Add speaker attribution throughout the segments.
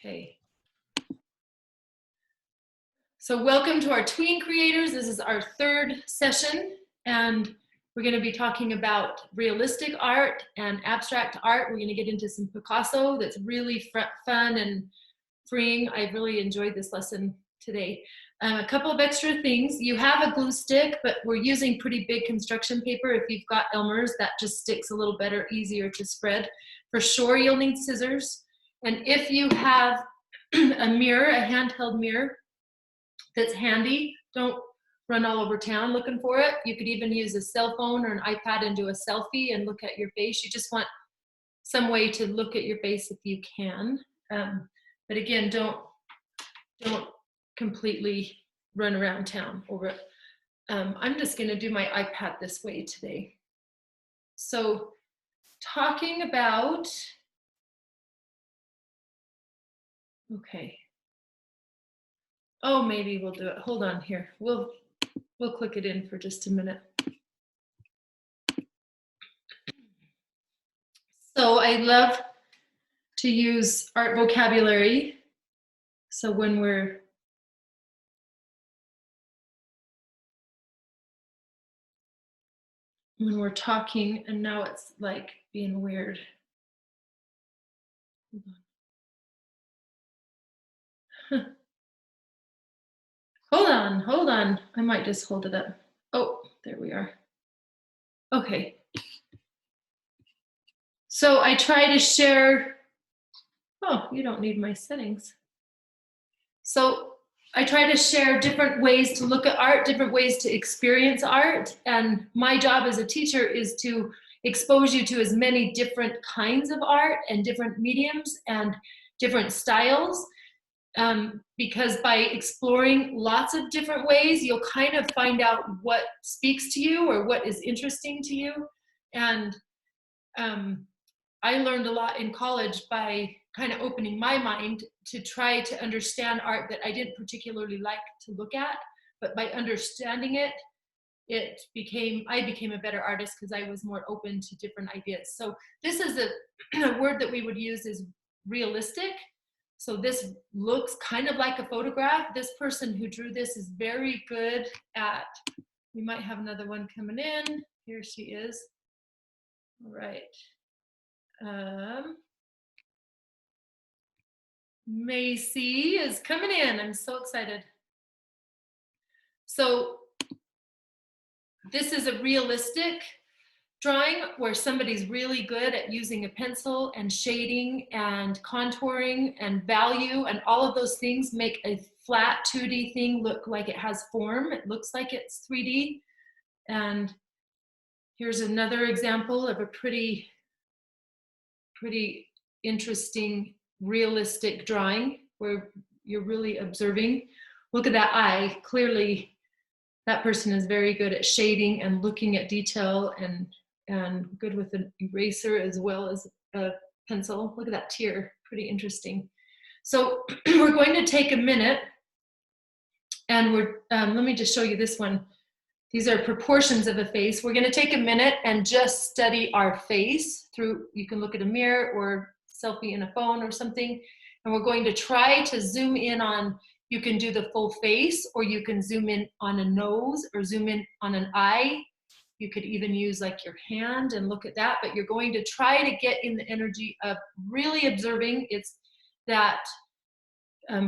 Speaker 1: Okay. So welcome to our Tween creators. This is our third session, and we're going to be talking about realistic art and abstract art. We're going to get into some Picasso that's really fun and freeing. I really enjoyed this lesson today. A couple of extra things. You have a glue stick, but we're using pretty big construction paper. If you've got Elmer's, that just sticks a little better, easier to spread. For sure, you'll need scissors. And if you have a mirror, a handheld mirror that's handy, don't run all over town looking for it. You could even use a cell phone or an iPad and do a selfie and look at your face. You just want some way to look at your face if you can. But again, don't completely run around town over it. I'm just going to do my iPad this way today. So talking about, okay. Oh, maybe we'll do it. Hold on here. We'll click it in for just a minute. So I love to use art vocabulary. So when we're talking, and now it's like being weird. Hold on. I might just hold it up. Oh, there we are. Okay. So I try to share, oh, you don't need my settings. So I try to share different ways to look at art, different ways to experience art. And my job as a teacher is to expose you to as many different kinds of art and different mediums and different styles. Because by exploring lots of different ways, you'll kind of find out what speaks to you or what is interesting to you. And I learned a lot in college by kind of opening my mind to try to understand art that I didn't particularly like to look at, but by understanding it, I became a better artist because I was more open to different ideas. So this is a word that we would use is realistic. So this looks kind of like a photograph. This person who drew this is very good at, we might have another one coming in. Here she is. All right. Macy is coming in. I'm so excited. So this is a realistic drawing where somebody's really good at using a pencil and shading and contouring and value, and all of those things make a flat 2D thing look like it has form. It looks like it's 3D. And here's another example of a pretty interesting realistic drawing where you're really observing. Look at that eye. Clearly that person is very good at shading and looking at detail and good with an eraser as well as a pencil. Look at that tear, pretty interesting. So we're going to take a minute and let me just show you this one. These are proportions of a face. We're going to take a minute and just study our face through, you can look at a mirror or selfie in a phone or something. And we're going to try to zoom in on, you can do the full face, or you can zoom in on a nose or zoom in on an eye. You could even use like your hand and look at that, but you're going to try to get in the energy of really observing. It's that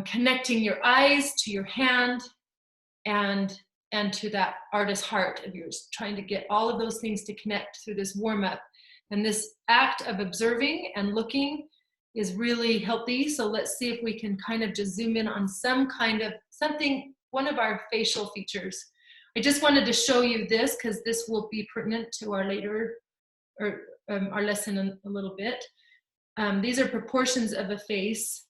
Speaker 1: connecting your eyes to your hand and to that artist's heart of yours, trying to get all of those things to connect through this warm-up. And this act of observing and looking is really healthy. So let's see if we can kind of just zoom in on some kind of something, one of our facial features. I just wanted to show you this because this will be pertinent to our later, or our lesson in a little bit. These are proportions of a face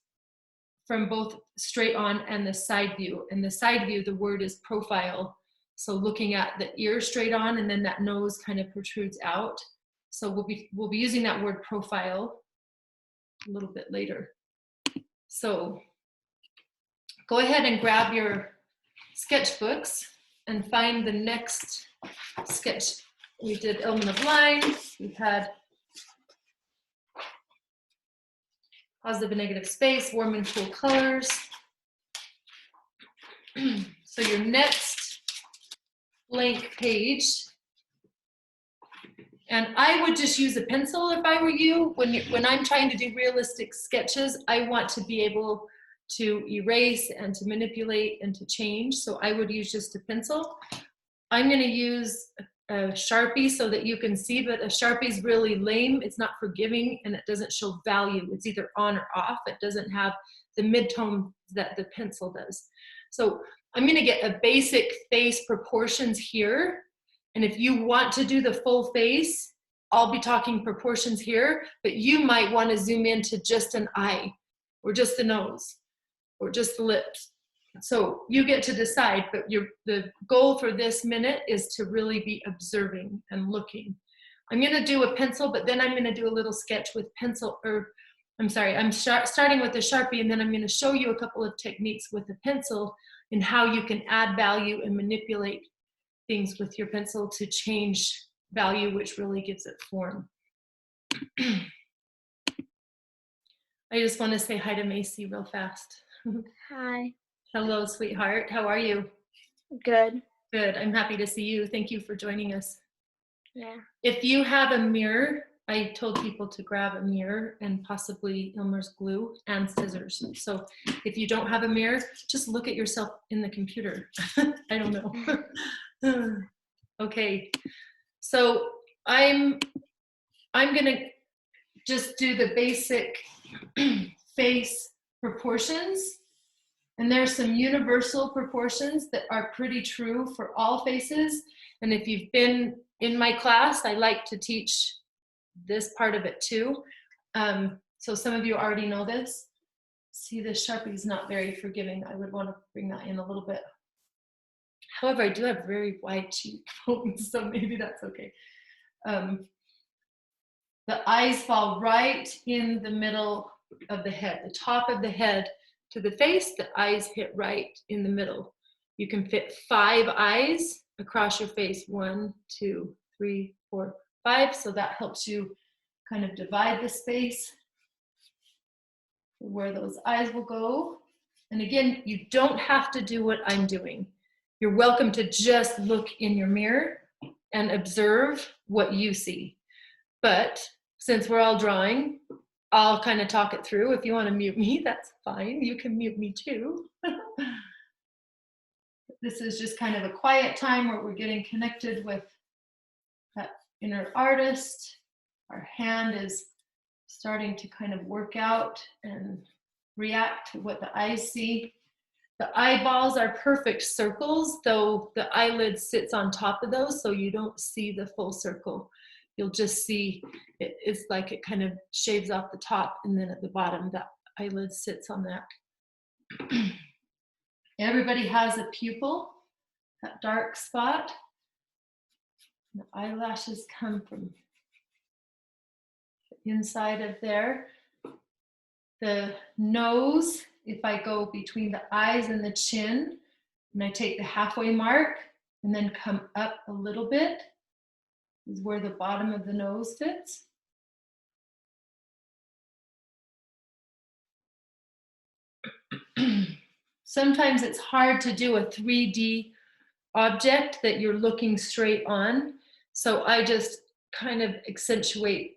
Speaker 1: from both straight on and the side view. And the side view, the word is profile. So looking at the ear straight on, and then that nose kind of protrudes out. So we'll be using that word profile a little bit later. So go ahead and grab your sketchbooks and find the next sketch. We did Element of Line. We've had positive and negative space, warm and cool colors. So your next blank page, and I would just use a pencil if I were you. When I'm trying to do realistic sketches, I want to be able to erase and to manipulate and to change. So I would use just a pencil. I'm going to use a Sharpie so that you can see, but a Sharpie is really lame. It's not forgiving and it doesn't show value. It's either on or off. It doesn't have the mid-tone that the pencil does. So I'm going to get a basic face proportions here. And if you want to do the full face, I'll be talking proportions here, but you might want to zoom into just an eye or just the nose or just the lips. So you get to decide, but the goal for this minute is to really be observing and looking. I'm going to do a pencil, but then I'm going to do a little sketch with pencil, or I'm sorry, I'm starting with a Sharpie, and then I'm going to show you a couple of techniques with a pencil and how you can add value and manipulate things with your pencil to change value, which really gives it form. I just want to say hi to Macy real fast.
Speaker 2: Hi.
Speaker 1: Hello, sweetheart. How are you?
Speaker 2: Good.
Speaker 1: Good. I'm happy to see you. Thank you for joining us.
Speaker 2: Yeah.
Speaker 1: If you have a mirror, I told people to grab a mirror and possibly Elmer's glue and scissors. So if you don't have a mirror, just look at yourself in the computer. I don't know. Okay. So I'm gonna just do the basic face proportions. And there's some universal proportions that are pretty true for all faces. And if you've been in my class, I like to teach this part of it too. So some of you already know this. See, this Sharpie is not very forgiving. I would want to bring that in a little bit. However, I do have very wide cheekbones, so maybe that's okay. The eyes fall right in the middle of the head, the top of the head to the face, the eyes hit right in the middle. You can fit 5 eyes across your face. 1, 2, 3, 4, 5. So that helps you kind of divide the space where those eyes will go. And again, you don't have to do what I'm doing. You're welcome to just look in your mirror and observe what you see. But since we're all drawing, I'll kind of talk it through. If you want to mute me, that's fine. You can mute me too. This is just kind of a quiet time where we're getting connected with that inner artist. Our hand is starting to kind of work out and react to what the eyes see. The eyeballs are perfect circles, though the eyelid sits on top of those, so you don't see the full circle. You'll just see it's like it kind of shaves off the top, and then at the bottom that eyelid sits on that. Everybody has a pupil, that dark spot. The eyelashes come from the inside of there. The nose, if I go between the eyes and the chin, and I take the halfway mark and then come up a little bit, is where the bottom of the nose fits. Sometimes it's hard to do a 3D object that you're looking straight on. So I just kind of accentuate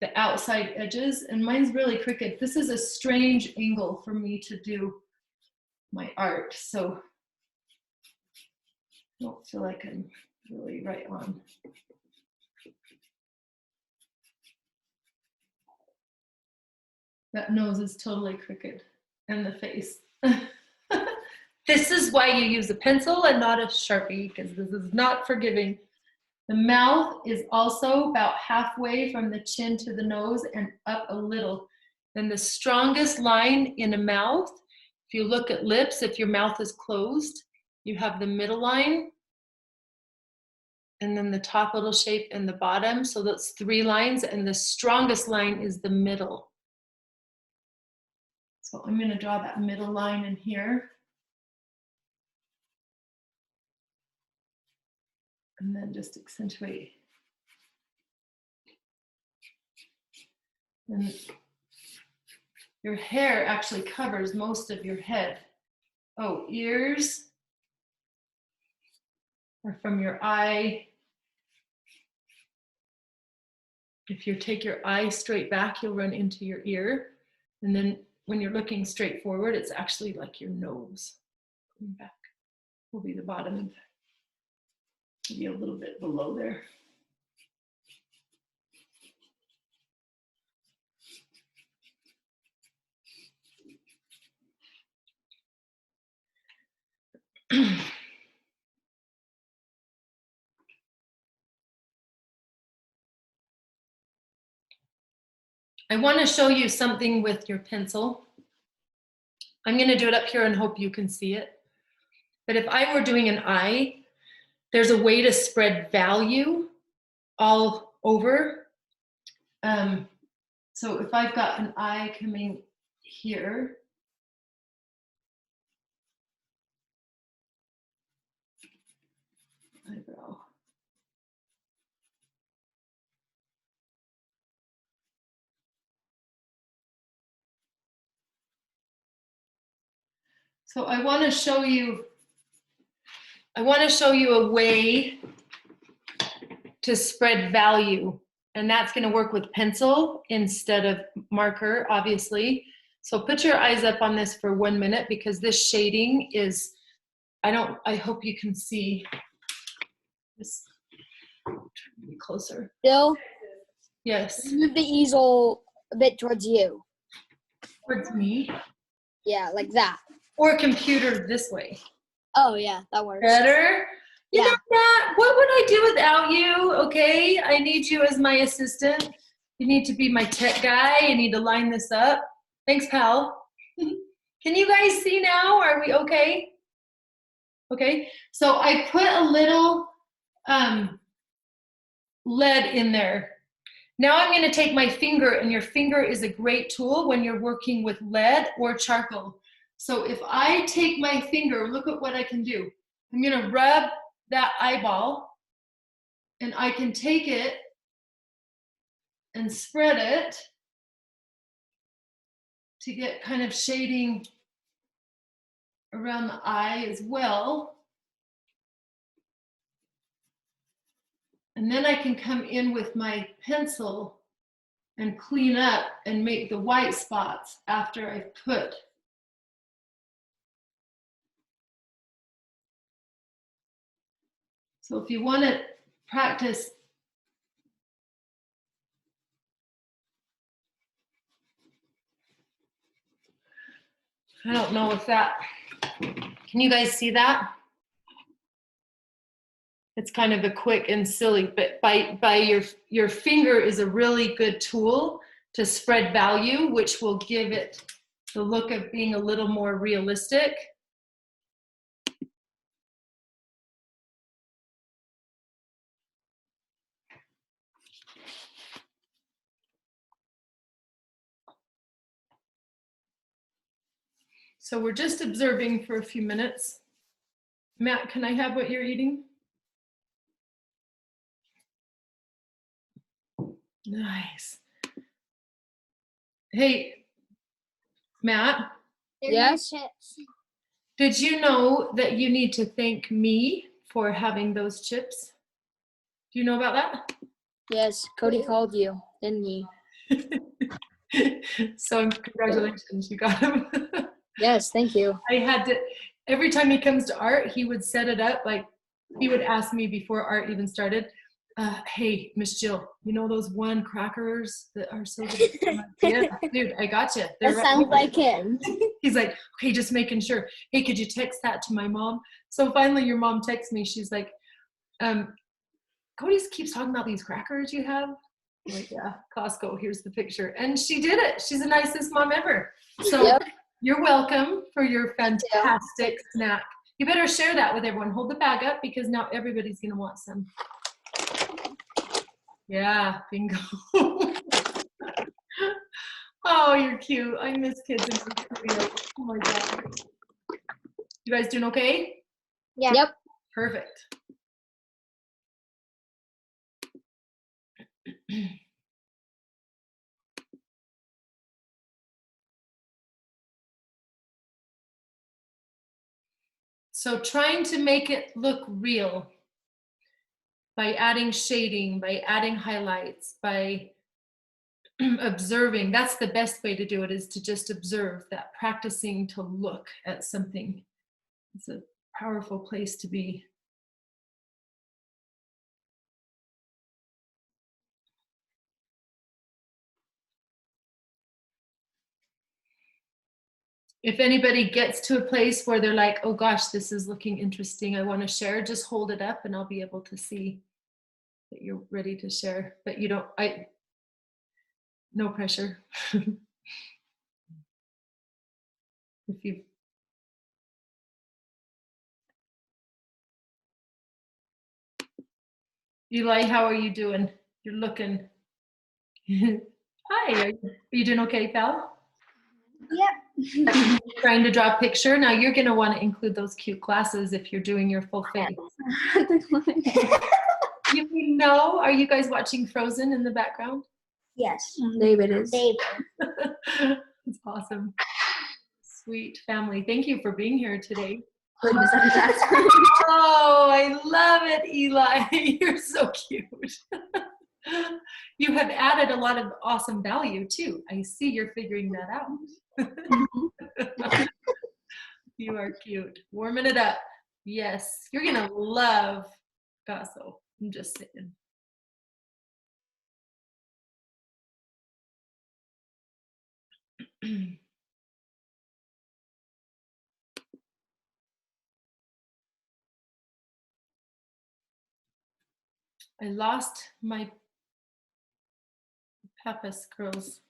Speaker 1: the outside edges, and mine's really crooked. This is a strange angle for me to do my art. So I don't feel like I'm really right on. That nose is totally crooked, and the face. This is why you use a pencil and not a Sharpie, because this is not forgiving. The mouth is also about halfway from the chin to the nose and up a little. And the strongest line in a mouth, if you look at lips, if your mouth is closed, you have the middle line, and then the top little shape and the bottom. So that's 3 lines, and the strongest line is the middle. So I'm going to draw that middle line in here. And then just accentuate. And your hair actually covers most of your head. Oh, ears are from your eye. If you take your eye straight back, you'll run into your ear. And then when you're looking straight forward, it's actually like your nose. Coming back will be the bottom, maybe a little bit below there. I want to show you something with your pencil. I'm going to do it up here and hope you can see it. But if I were doing an eye, there's a way to spread value all over. So if I've got an eye coming here, eyebrow. So I want to show you a way to spread value, and that's going to work with pencil instead of marker, obviously. So put your eyes up on this for 1 minute, because this shading is, I hope you can see this. Try to be closer.
Speaker 2: Bill,
Speaker 1: Yes.
Speaker 2: move the easel a bit towards you.
Speaker 1: Towards me.
Speaker 2: Yeah, like that.
Speaker 1: Or computer this way.
Speaker 2: Oh, yeah, that works.
Speaker 1: Better? You
Speaker 2: Yeah.
Speaker 1: know that? What would I do without you? Okay, I need you as my assistant. You need to be my tech guy. You need to line this up. Thanks, pal. Can you guys see now? Are we okay? Okay, so I put a little lead in there. Now I'm going to take my finger, and your finger is a great tool when you're working with lead or charcoal. So if I take my finger, look at what I can do. I'm going to rub that eyeball, and I can take it and spread it to get kind of shading around the eye as well. And then I can come in with my pencil and clean up and make the white spots after I've put. So if you want to practice I don't know if that, can you guys see that? It's kind of a quick and silly, but by your finger is a really good tool to spread value, which will give it the look of being a little more realistic. So we're just observing for a few minutes. Matt, can I have what you're eating? Nice. Hey, Matt.
Speaker 2: Yes?
Speaker 1: Did you know that you need to thank me for having those chips? Do you know about that?
Speaker 2: Yes, Cody called you, didn't he?
Speaker 1: So congratulations, you got him.
Speaker 2: Yes, thank you.
Speaker 1: I had to, every time he comes to art, he would set it up, like he would ask me before art even started, hey, Miss Jill, you know those one crackers that are so good? I'm like, yeah, dude, I got you.
Speaker 2: That sounds like him.
Speaker 1: He's like, okay, just making sure. Hey, could you text that to my mom? So finally your mom texts me. She's like, Cody keeps talking about these crackers you have. I'm like, yeah, Costco, here's the picture. And she did it. She's the nicest mom ever. So
Speaker 2: Yep.
Speaker 1: You're welcome for your fantastic snack. You better share that with everyone. Hold the bag up, because now everybody's gonna want some. Yeah, bingo. Oh, you're cute. I miss kids in Korea. Oh my God. You guys doing okay?
Speaker 2: Yeah. Yep.
Speaker 1: Perfect. So trying to make it look real by adding shading, by adding highlights, by observing. That's the best way to do it, is to just observe, that practicing to look at something. It's a powerful place to be. If anybody gets to a place where they're like, oh gosh, this is looking interesting, I want to share, just hold it up and I'll be able to see that you're ready to share. But you don't, no pressure. If you Eli, how are you doing? You're looking. Hi, are you doing okay, pal?
Speaker 2: Yep.
Speaker 1: Trying to draw a picture. Now you're going to want to include those cute glasses if you're doing your full face. You know, are you guys watching Frozen in the background?
Speaker 2: Yes. David is. David.
Speaker 1: That's awesome. Sweet family. Thank you for being here today. Oh, I love it, Eli. You're so cute. You have added a lot of awesome value too. I see you're figuring that out. You are cute. Warming it up. Yes, you're gonna love Gasso. I'm just saying. I lost my Pappas girls.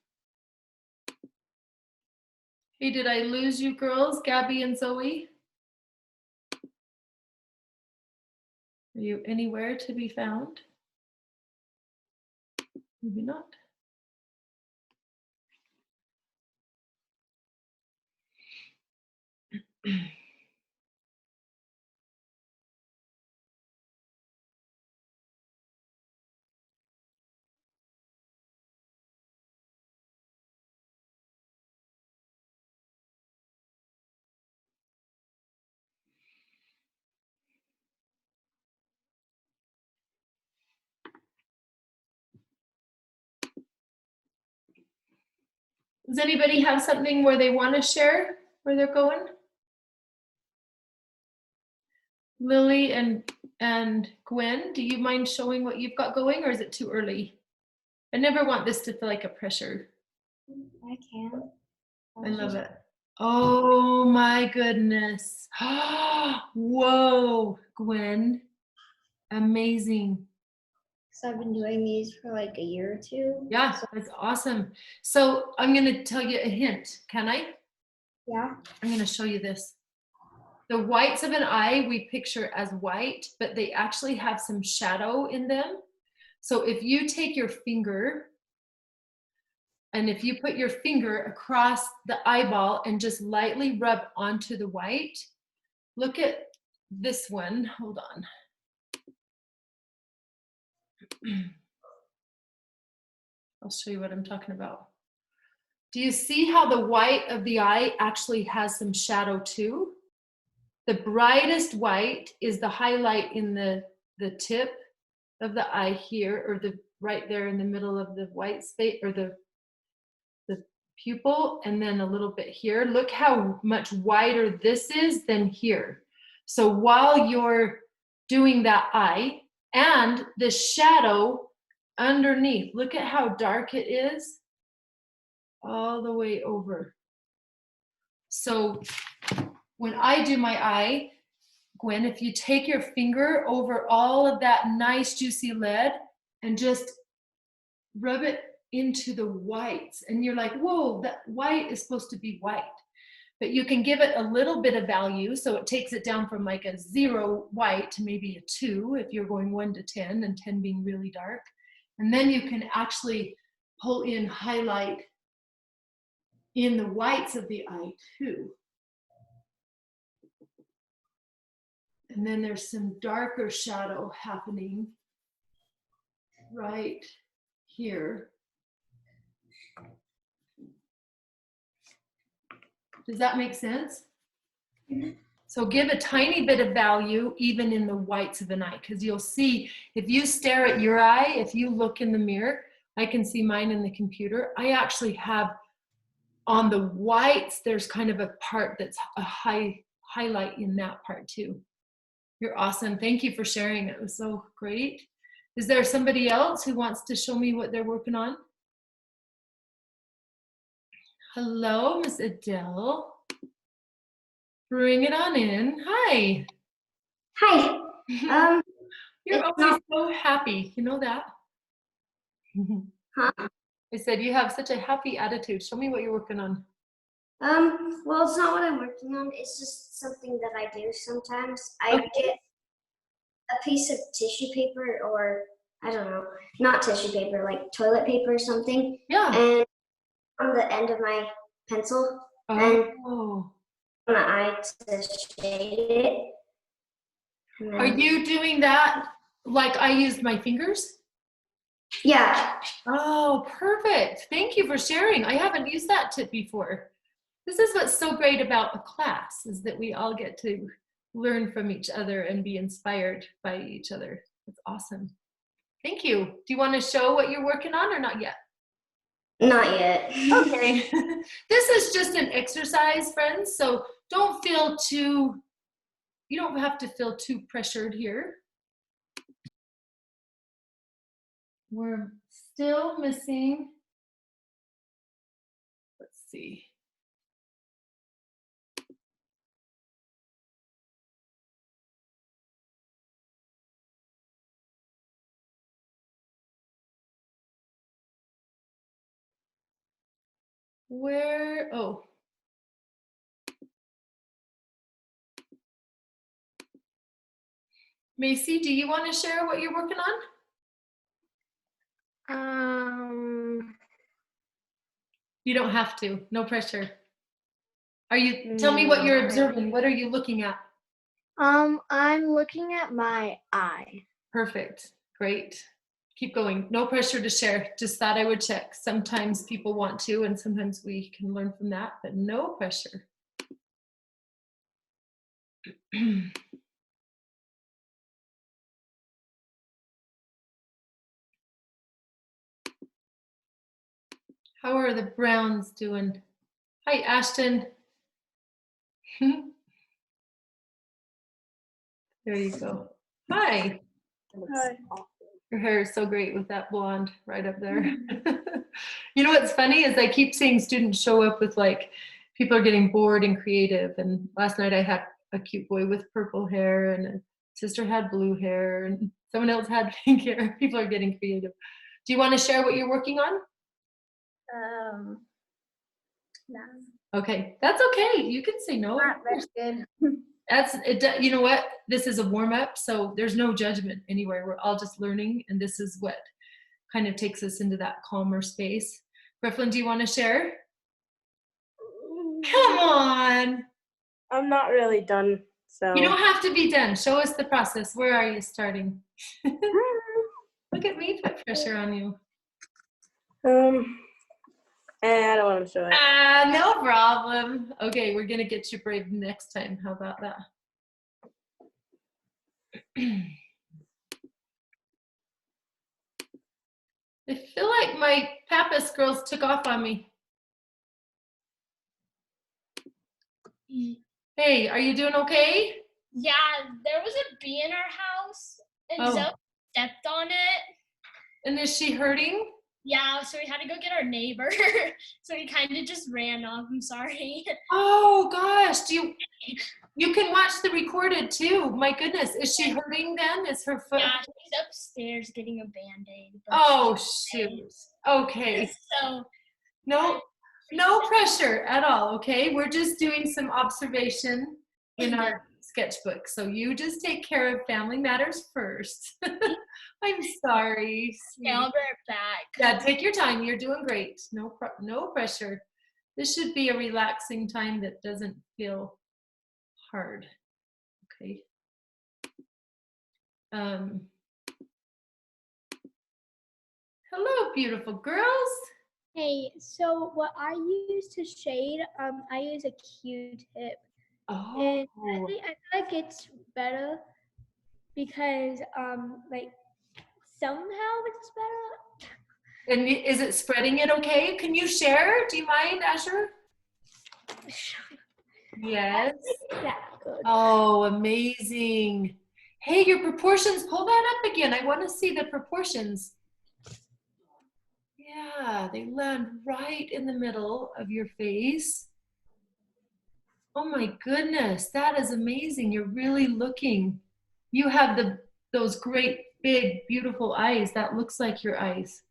Speaker 1: Hey, did I lose you girls, Gabby and Zoe? Are you anywhere to be found? Maybe not. Does anybody have something where they want to share where they're going? Lily and Gwen, do you mind showing what you've got going, or is it too early? I never want this to feel like a pressure.
Speaker 2: I can.
Speaker 1: I love it. Oh my goodness. Whoa, Gwen. Amazing.
Speaker 2: So I've been doing these for like a year or two.
Speaker 1: Yeah, that's awesome. So I'm going to tell you a hint. Can I?
Speaker 2: Yeah.
Speaker 1: I'm going to show you this. The whites of an eye we picture as white, but they actually have some shadow in them. So if you take your finger and if you put your finger across the eyeball and just lightly rub onto the white, look at this one. Hold on. I'll show you what I'm talking about. Do you see how the white of the eye actually has some shadow too? The brightest white is the highlight in the tip of the eye here, or the right there in the middle of the white space, or the pupil, and then a little bit here. Look how much wider this is than here. So while you're doing that eye, and the shadow underneath, look at how dark it is all the way over. So when I do my eye, Gwen, if you take your finger over all of that nice juicy lead and just rub it into the whites, and you're like, whoa, that white is supposed to be white. But you can give it a little bit of value, so it takes it down from like a 0 white to maybe a 2 if you're going 1 to 10, and 10 being really dark. And then you can actually pull in highlight in the whites of the eye too. And then there's some darker shadow happening right here. Does that make sense? So give a tiny bit of value even in the whites of an eye, because you'll see if you stare at your eye, if you look in the mirror, I can see mine in the computer. I actually have on the whites, there's kind of a part that's a highlight in that part too. You're awesome. Thank you for sharing. It was so great. Is there somebody else who wants to show me what they're working on? Hello, Miss Adele. Bring it on in. Hi.
Speaker 2: Hi.
Speaker 1: You're
Speaker 2: it's
Speaker 1: always so happy. You know that?
Speaker 2: Huh?
Speaker 1: I said you have such a happy attitude. Show me what you're working on.
Speaker 2: Well, it's not what I'm working on. It's just something that I do sometimes. I get a piece of tissue paper, or I don't know, not tissue paper, like toilet paper or something.
Speaker 1: Yeah.
Speaker 2: And on the end of my pencil, and on the eye to shade it.
Speaker 1: Are you doing that like I used my fingers?
Speaker 2: Yeah.
Speaker 1: Oh, perfect. Thank you for sharing. I haven't used that tip before. This is what's so great about a class, is that we all get to learn from each other and be inspired by each other. That's awesome. Thank you. Do you want to show what you're working on or not yet?
Speaker 2: Not yet.
Speaker 1: Okay. This is just an exercise, friends, so don't feel too, you don't have to feel too pressured here. We're still missing, let's see. Where, oh. Macy, do you want to share what you're working on? You don't have to, no pressure. Are you, tell me what you're observing. What are you looking at?
Speaker 3: I'm looking at my eye.
Speaker 1: Perfect, great. Keep going, no pressure to share. Just thought I would check. Sometimes people want to, and sometimes we can learn from that, but no pressure. How are the Browns doing? Hi, Ashton. There you go. Hi.
Speaker 3: Hi.
Speaker 1: Your hair is so great with that blonde right up there. You know what's funny is I keep seeing students show up with like, people are getting bored and creative. And last night I had a cute boy with purple hair, and a sister had blue hair, and someone else had pink hair. People are getting creative. Do you want to share what you're working on?
Speaker 3: No.
Speaker 1: Okay, that's okay. You can say no.
Speaker 3: Not very good.
Speaker 1: That's it. You know what? This is a warm up, so there's no judgment anywhere. We're all just learning, and this is what kind of takes us into that calmer space. Griffin, do you want to share? Come on.
Speaker 3: I'm not really done, so.
Speaker 1: You don't have to be done. Show us the process. Where are you starting? Look at me put pressure on you.
Speaker 3: I don't want to show it.
Speaker 1: No problem. Okay, we're gonna get you brave next time. How about that? I feel like my Pappas girls took off on me. Hey, are you doing okay?
Speaker 4: Yeah, there was a bee in our house, and Zoe stepped on it.
Speaker 1: And is she hurting?
Speaker 4: Yeah, so we had to go get our neighbor. So he kind of just ran off. I'm sorry.
Speaker 1: Oh gosh, you can watch the recorded too. My goodness, is she hurting then? Is her foot?
Speaker 4: Yeah, she's upstairs getting a Band-Aid.
Speaker 1: Oh shoot. Okay.
Speaker 4: So
Speaker 1: no pressure at all, okay? We're just doing some observation in our sketchbook. So you just take care of family matters first. I'm sorry.
Speaker 4: Okay, I'll be right back.
Speaker 1: Yeah, take your time. You're doing great. No pressure. This should be a relaxing time that doesn't feel hard. Okay. Hello, beautiful girls.
Speaker 3: Hey, so what I use to shade, I use a Q-tip,
Speaker 1: Oh,
Speaker 5: I feel like it's better because like somehow it's better.
Speaker 1: and is it spreading it okay? Can you share? Do you mind, Asher? Yes.
Speaker 5: Yeah, good.
Speaker 1: Oh, amazing. Hey, your proportions, pull that up again. I want to see the proportions. Yeah, they land right in the middle of your face. Oh my goodness, that is amazing. You're really looking. You have those great, big, beautiful eyes. That looks like your eyes.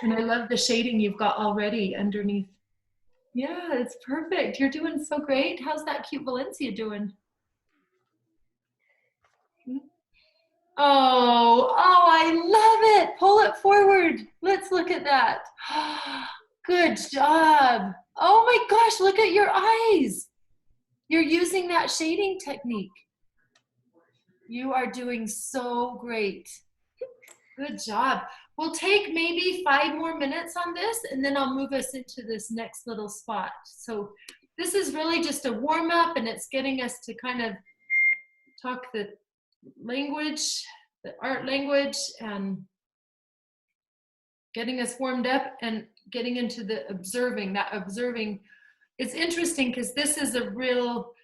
Speaker 1: And I love the shading you've got already underneath. Yeah, it's perfect. You're doing so great. How's that cute Valencia doing? Oh, I love it. Pull it forward. Let's look at that. Good job. Oh my gosh, look at your eyes. You're using that shading technique. You are doing so great. Good job. We'll take maybe 5 more minutes on this, and then I'll move us into this next little spot. So this is really just a warm up, and it's getting us to kind of talk the language, the art language, and getting us warmed up and getting into the observing. That observing, it's interesting because this is a real,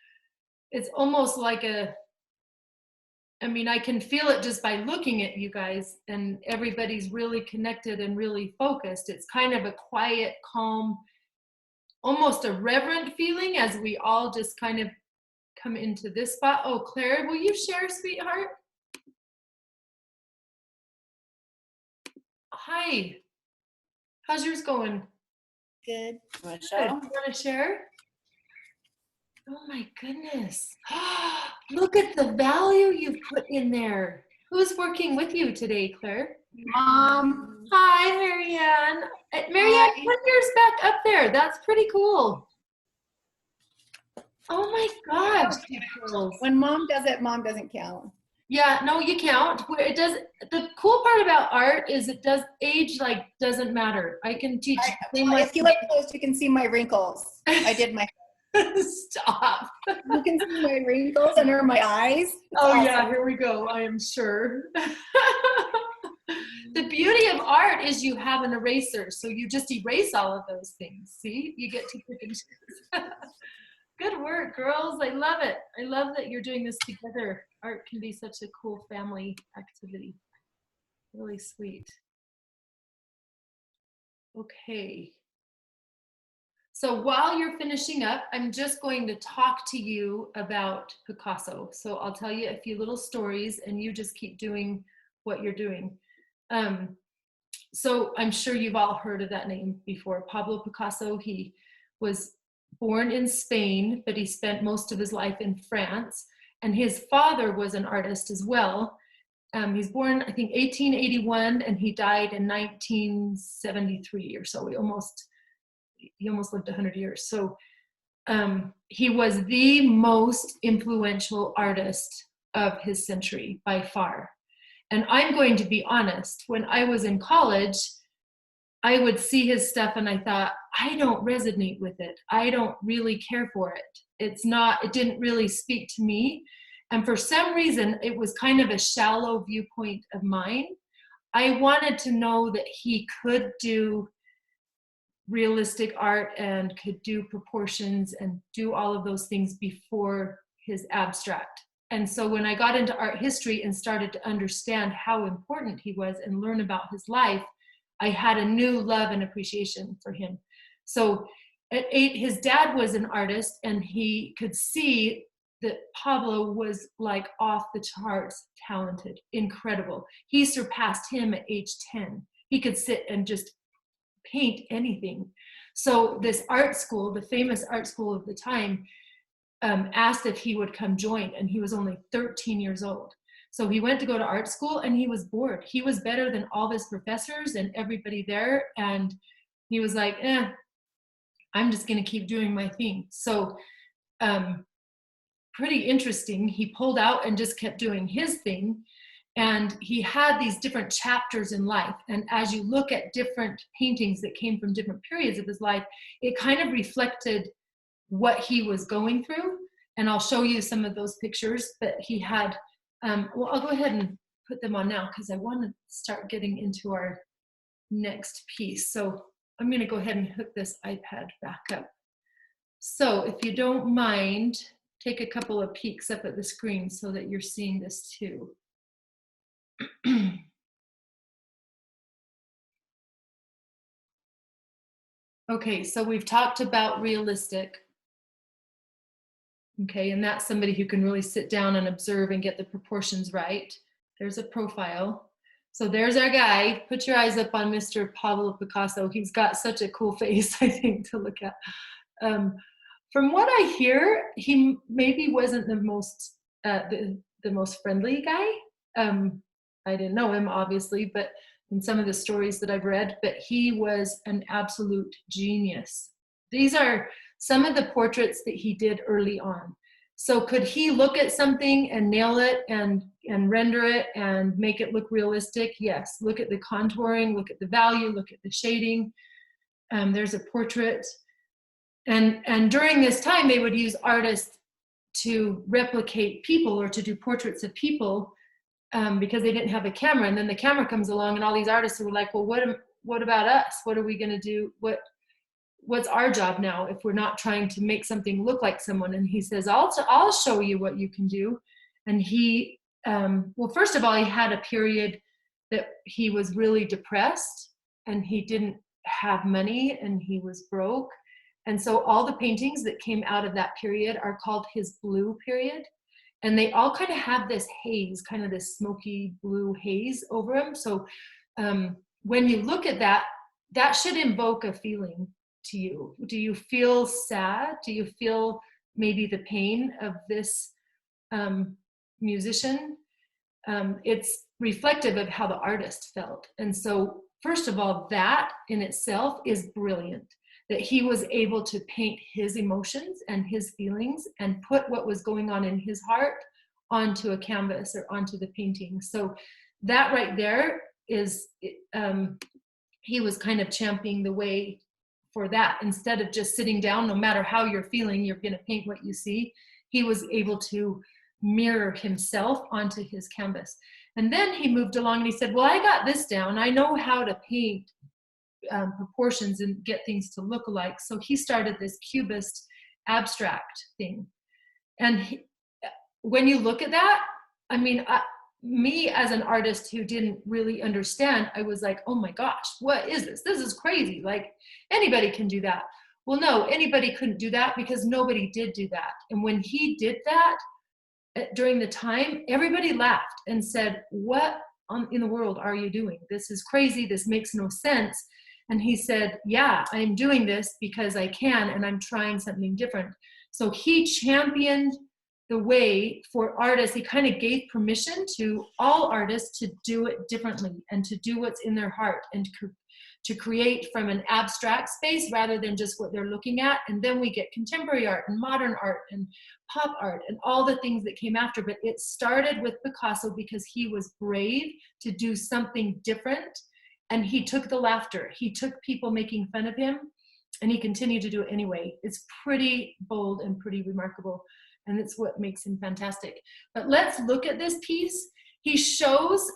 Speaker 1: it's almost like I mean, I can feel it just by looking at you guys, and everybody's really connected and really focused. It's kind of a quiet, calm, almost a reverent feeling as we all just kind of come into this spot. Oh, Claire, will you share, sweetheart? Hi. How's yours going?
Speaker 6: Good.
Speaker 1: Good. You want to share? Oh my goodness. Look at the value you've put in there. Who's working with you today, Claire?
Speaker 6: Mom.
Speaker 1: Hi, Marianne. Marianne,
Speaker 6: Hi.
Speaker 1: put yours back up there. That's pretty cool. Oh my gosh, you girls.
Speaker 6: When mom does it, mom doesn't count.
Speaker 1: Yeah, no, you count. It does. The cool part about art is it does age doesn't matter. I can teach.
Speaker 6: If you look close, you can see my wrinkles. I did my.
Speaker 1: Stop.
Speaker 6: You can see my wrinkles under my eyes. It's
Speaker 1: Oh
Speaker 6: awesome.
Speaker 1: yeah, here we go. I am sure. The beauty of art is you have an eraser, so you just erase all of those things. See, you get to pick and choose. Good work, girls. I love it. I love that you're doing this together. Art can be such a cool family activity. Really sweet. Okay. So while you're finishing up, I'm just going to talk to you about Picasso. So I'll tell you a few little stories and you just keep doing what you're doing. So I'm sure you've all heard of that name before. Pablo Picasso, he was born in Spain, but he spent most of his life in France. And his father was an artist as well. He's born, I think, 1881, and he died in 1973 or so. He almost lived 100 years. So he was the most influential artist of his century by far. And I'm going to be honest, when I was in college, I would see his stuff and I thought, I don't resonate with it. I don't really care for it. It didn't really speak to me. And for some reason, it was kind of a shallow viewpoint of mine. I wanted to know that he could do realistic art and could do proportions and do all of those things before his abstract. And so when I got into art history and started to understand how important he was and learn about his life, I had a new love and appreciation for him. So at 8, his dad was an artist and he could see that Pablo was like off the charts talented, incredible. He surpassed him at age 10. He could sit and just paint anything. So this art school, the famous art school of the time, asked if he would come join, and he was only 13 years old. So he went to go to art school and he was bored. He was better than all his professors and everybody there. And he was like, I'm just gonna keep doing my thing. So pretty interesting. He pulled out and just kept doing his thing. And he had these different chapters in life. And as you look at different paintings that came from different periods of his life, it kind of reflected what he was going through. And I'll show you some of those pictures, but he had, well, I'll go ahead and put them on now because I want to start getting into our next piece. So I'm going to go ahead and hook this iPad back up. So if you don't mind, take a couple of peeks up at the screen so that you're seeing this too. Okay, so we've talked about realistic. Okay, and that's somebody who can really sit down and observe and get the proportions right. There's a profile. So there's our guy. Put your eyes up on Mr. Pablo Picasso. He's got such a cool face, I think, to look at. From what I hear, he maybe wasn't the most friendly guy. I didn't know him, obviously, but in some of the stories that I've read, but he was an absolute genius. These are some of the portraits that he did early on. So could he look at something and nail it and render it and make it look realistic? Yes. Look at the contouring, look at the value, look at the shading. There's a portrait. And during this time, they would use artists to replicate people or to do portraits of people because they didn't have a camera. And then the camera comes along and all these artists were like, well, what about us? What are we going to do? What's our job now if we're not trying to make something look like someone? And he says, I'll show you what you can do. And he, well, first of all, he had a period that he was really depressed and he didn't have money and he was broke. And so all the paintings that came out of that period are called his blue period. And they all kind of have this haze, kind of this smoky blue haze over them. So when you look at that, that should invoke a feeling to you. Do you feel sad? Do you feel maybe the pain of this musician? It's reflective of how the artist felt. And so first of all, that in itself is brilliant, that he was able to paint his emotions and his feelings and put what was going on in his heart onto a canvas or onto the painting. So that right there is, he was kind of championing the way for that. Instead of just sitting down, no matter how you're feeling, you're going to paint what you see. He was able to mirror himself onto his canvas. And then he moved along and he said, well, I got this down. I know how to paint proportions and get things to look alike. So he started this cubist abstract thing. And when you look at that, I mean, me as an artist who didn't really understand, I was like, oh my gosh, what is this? This is crazy. Like anybody can do that. Well, no, anybody couldn't do that because nobody did do that. And when he did that during the time, everybody laughed and said, what in the world are you doing? This is crazy. This makes no sense. And he said, yeah, I'm doing this because I can, and I'm trying something different. So he championed the way for artists. He kind of gave permission to all artists to do it differently and to do what's in their heart and to create from an abstract space rather than just what they're looking at. And then we get contemporary art and modern art and pop art and all the things that came after. But it started with Picasso because he was brave to do something different. And he took the laughter. He took people making fun of him, and he continued to do it anyway. It's pretty bold and pretty remarkable, and it's what makes him fantastic. But let's look at this piece. He shows,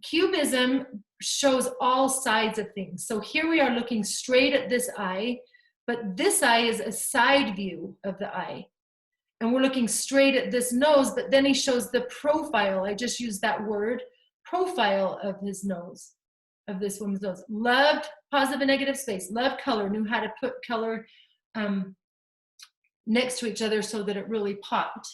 Speaker 1: Cubism shows all sides of things. So here we are looking straight at this eye, but this eye is a side view of the eye. And we're looking straight at this nose, but then he shows the profile. I just used that word, profile of his nose. Of this woman's nose. Loved positive and negative space, loved color, knew how to put color next to each other so that it really popped.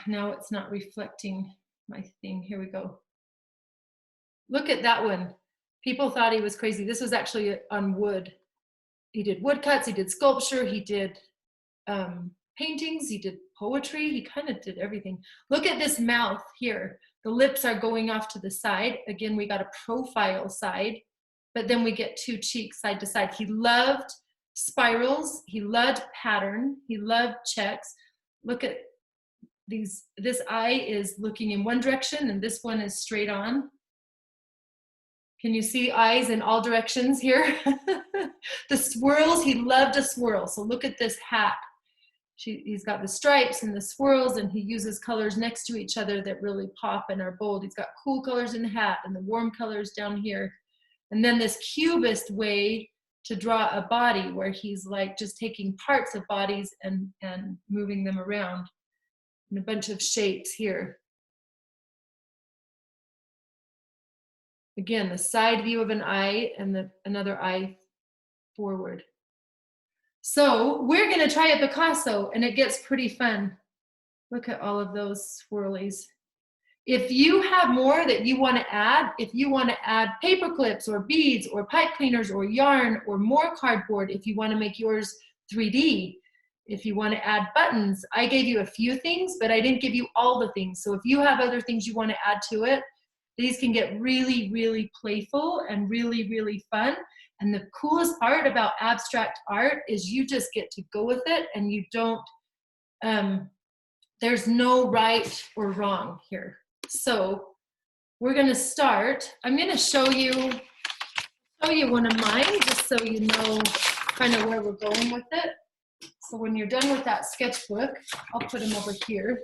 Speaker 1: Now it's not reflecting my thing. Here we go. Look at that one. People thought he was crazy. This was actually on wood. He did woodcuts, he did sculpture, he did paintings, he did poetry, he kind of did everything. Look at this mouth here. The lips are going off to the side. Again, we got a profile side, but then we get two cheeks side to side. He loved spirals. He loved pattern. He loved checks. Look at these. This eye is looking in one direction and this one is straight on. Can you see eyes in all directions here? The swirls, he loved a swirl. So look at this hat. He's got the stripes and the swirls, and he uses colors next to each other that really pop and are bold. He's got cool colors in the hat and the warm colors down here. And then this cubist way to draw a body where he's like just taking parts of bodies and moving them around in a bunch of shapes here. Again, the side view of an eye and another eye forward. So we're gonna try a Picasso, and it gets pretty fun. Look at all of those swirlies. If you have more that you wanna add, if you wanna add paper clips or beads or pipe cleaners or yarn or more cardboard, if you wanna make yours 3D, if you wanna add buttons, I gave you a few things, but I didn't give you all the things. So if you have other things you wanna add to it, these can get really, really playful and really, really fun. And the coolest part about abstract art is you just get to go with it, and you don't, there's no right or wrong here. So we're gonna start. I'm gonna show you one of mine, just so you know kind of where we're going with it. So when you're done with that sketchbook, I'll put them over here.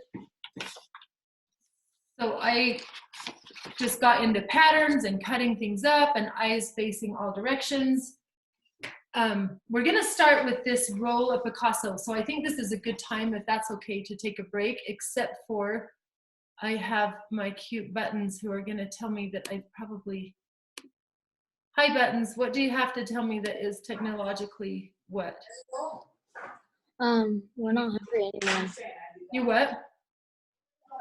Speaker 1: So I just got into patterns and cutting things up and eyes facing all directions. We're gonna start with this roll of Picasso. So I think this is a good time, if that's okay, to take a break, except for I have my cute buttons who are gonna tell me that I probably, hi buttons, what do you have to tell me that is technologically what?
Speaker 7: We're not hungry anymore.
Speaker 1: You what?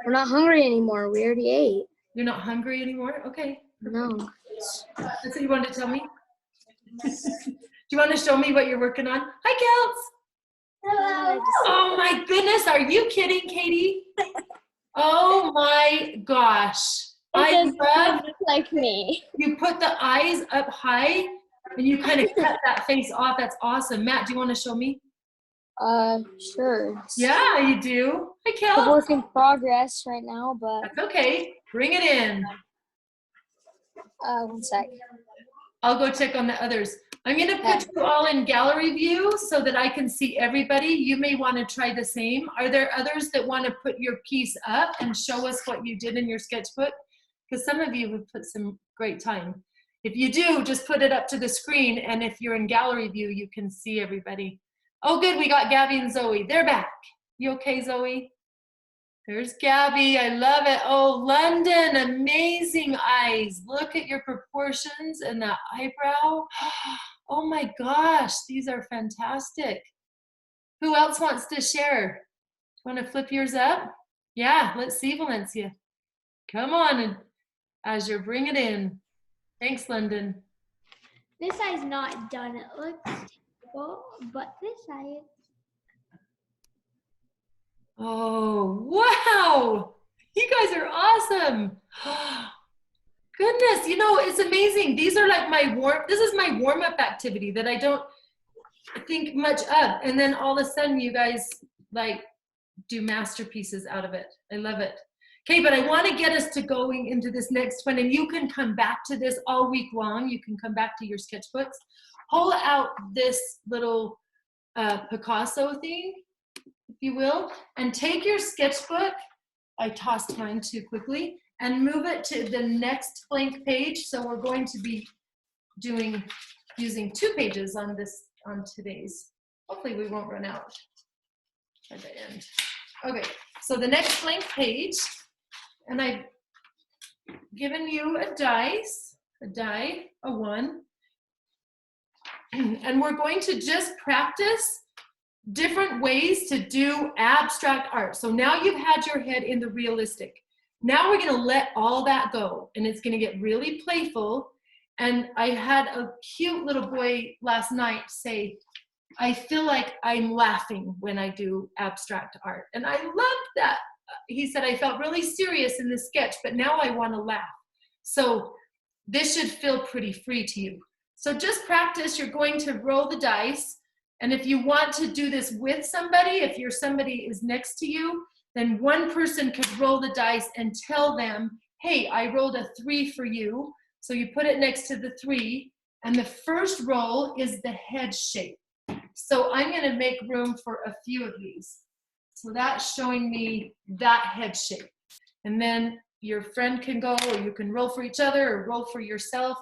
Speaker 7: We're not hungry anymore. We already ate.
Speaker 1: You're not hungry anymore? Okay.
Speaker 7: No.
Speaker 1: That's what you wanted to tell me? Do you want to show me what you're working on? Hi, Kels.
Speaker 5: Hello.
Speaker 1: Oh my goodness, are you kidding, Katie? Oh my gosh. I love
Speaker 5: Look like me.
Speaker 1: you put the eyes up high and you kind of cut that face off. That's awesome. Matt, do you want to show me?
Speaker 7: Sure.
Speaker 1: Yeah, you do. Hi,
Speaker 7: It's a
Speaker 1: Kels.
Speaker 7: work in progress right now, but
Speaker 1: That's okay. Bring it in.
Speaker 7: 1 sec.
Speaker 1: I'll go check on the others. I'm going to put you all in gallery view so that I can see everybody. You may want to try the same. Are there others that want to put your piece up and show us what you did in your sketchbook? Because some of you have put some great time. If you do, just put it up to the screen, and if you're in gallery view, you can see everybody. Oh, good, we got Gabby and Zoe. They're back. You okay, Zoe? There's Gabby, I love it. Oh, London, amazing eyes. Look at your proportions and that eyebrow. Oh my gosh, these are fantastic. Who else wants to share? Want to flip yours up? Yeah, let's see, Valencia. Come on, as you're bringing it in. Thanks, London.
Speaker 5: This eye's not done. It looks terrible, but this eye is.
Speaker 1: Oh, wow. You guys are awesome. Goodness, you know, it's amazing. These are like this is my warm-up activity that I don't think much of. And then all of a sudden you guys like do masterpieces out of it. I love it. Okay, but I want to get us to going into this next one, and you can come back to this all week long. You can come back to your sketchbooks. Pull out this little Picasso thing, if you will, and take your sketchbook. I tossed mine too quickly, and move it to the next blank page. So we're going to be using 2 pages on today's. Hopefully we won't run out by the end. Okay, so the next blank page, and I've given you a die, a 1, and we're going to just practice different ways to do abstract art. So now you've had your head in the realistic. Now we're going to let all that go, and it's going to get really playful. And I had a cute little boy last night say, I feel like I'm laughing when I do abstract art. And I loved that. He said, I felt really serious in the sketch, but now I want to laugh. So this should feel pretty free to you. So just practice. You're going to roll the dice. And if you want to do this with somebody, if somebody is next to you, then one person could roll the dice and tell them, hey, I rolled a 3 for you. So you put it next to the 3. And the first roll is the head shape. So I'm going to make room for a few of these. So that's showing me that head shape. And then your friend can go, or you can roll for each other or roll for yourself.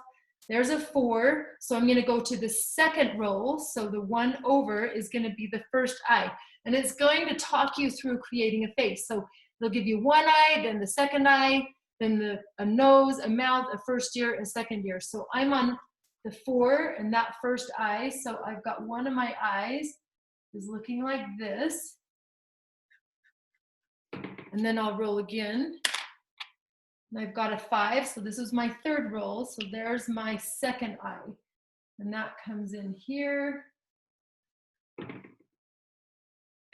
Speaker 1: There's a 4. So I'm going to go to the second roll. So the one over is going to be the first eye. And it's going to talk you through creating a face. So they'll give you one eye, then the second eye, then a nose, a mouth, a first ear, a second ear. So I'm on the 4 and that first eye. So I've got one of my eyes is looking like this. And then I'll roll again. And I've got a 5, so this is my third roll. So there's my second eye. And that comes in here.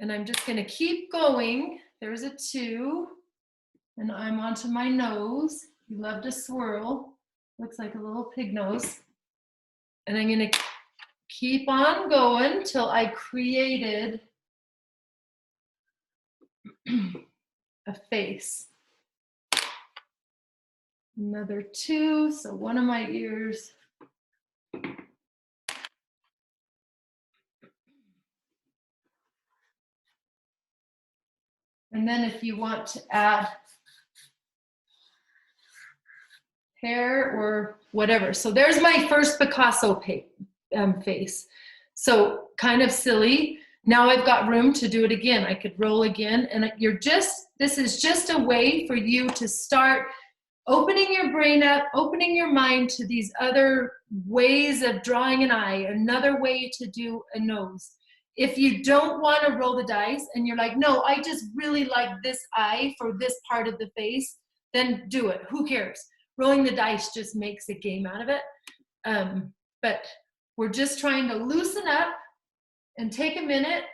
Speaker 1: And I'm just going to keep going. There's a 2. And I'm onto my nose. You love to swirl. Looks like a little pig nose. And I'm going to keep on going till I created a face. Another 2, so one of my ears. And then if you want to add hair or whatever. So there's my first Picasso face. So kind of silly. Now I've got room to do it again. I could roll again. And this is just a way for you to start opening your brain up, opening your mind to these other ways of drawing an eye, another way to do a nose. If you don't want to roll the dice and you're like, no, I just really like this eye for this part of the face, then do it. Who cares? Rolling the dice just makes a game out of it. But we're just trying to loosen up and take a minute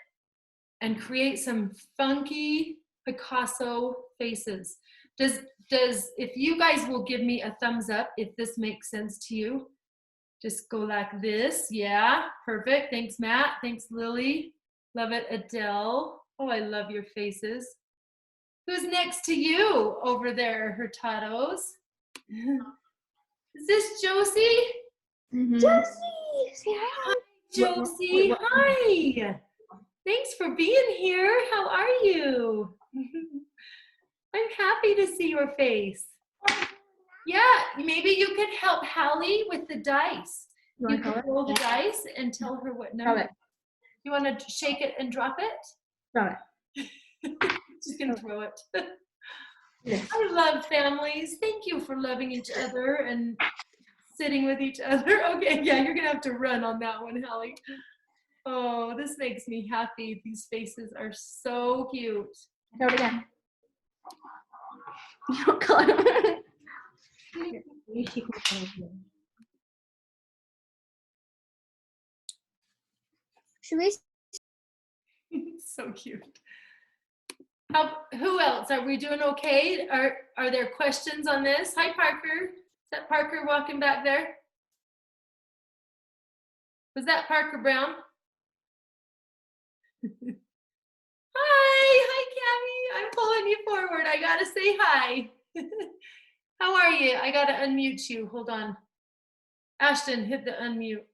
Speaker 1: and create some funky Picasso faces. If you guys will give me a thumbs up if this makes sense to you, just go like this. Yeah, perfect. Thanks, Matt. Thanks, Lily. Love it, Adele. Oh, I love your faces. Who's next to you over there, Hurtados? Is this Josie?
Speaker 3: Josie, say hi.
Speaker 1: Josie, hi. Thanks for being here. How are you? I'm happy to see your face. Yeah, maybe you could help Hallie with the dice. You can roll the dice and tell her what number. You want to shake it and drop it?
Speaker 3: Drop
Speaker 1: it. She's going to throw it. Yes. I love families. Thank you for loving each other and sitting with each other. Okay, yeah, you're going to have to run on that one, Hallie. Oh, this makes me happy. These faces are so cute.
Speaker 3: Throw it again. You don't call it.
Speaker 2: Should we?
Speaker 1: So cute. Who else? Are we doing okay? Are there questions on this? Hi, Parker. Is that Parker walking back there? Was that Parker Brown? Hi, Cammie. I'm pulling you forward. I gotta say hi. How are you? I gotta unmute you. Hold on. Ashton, hit the unmute.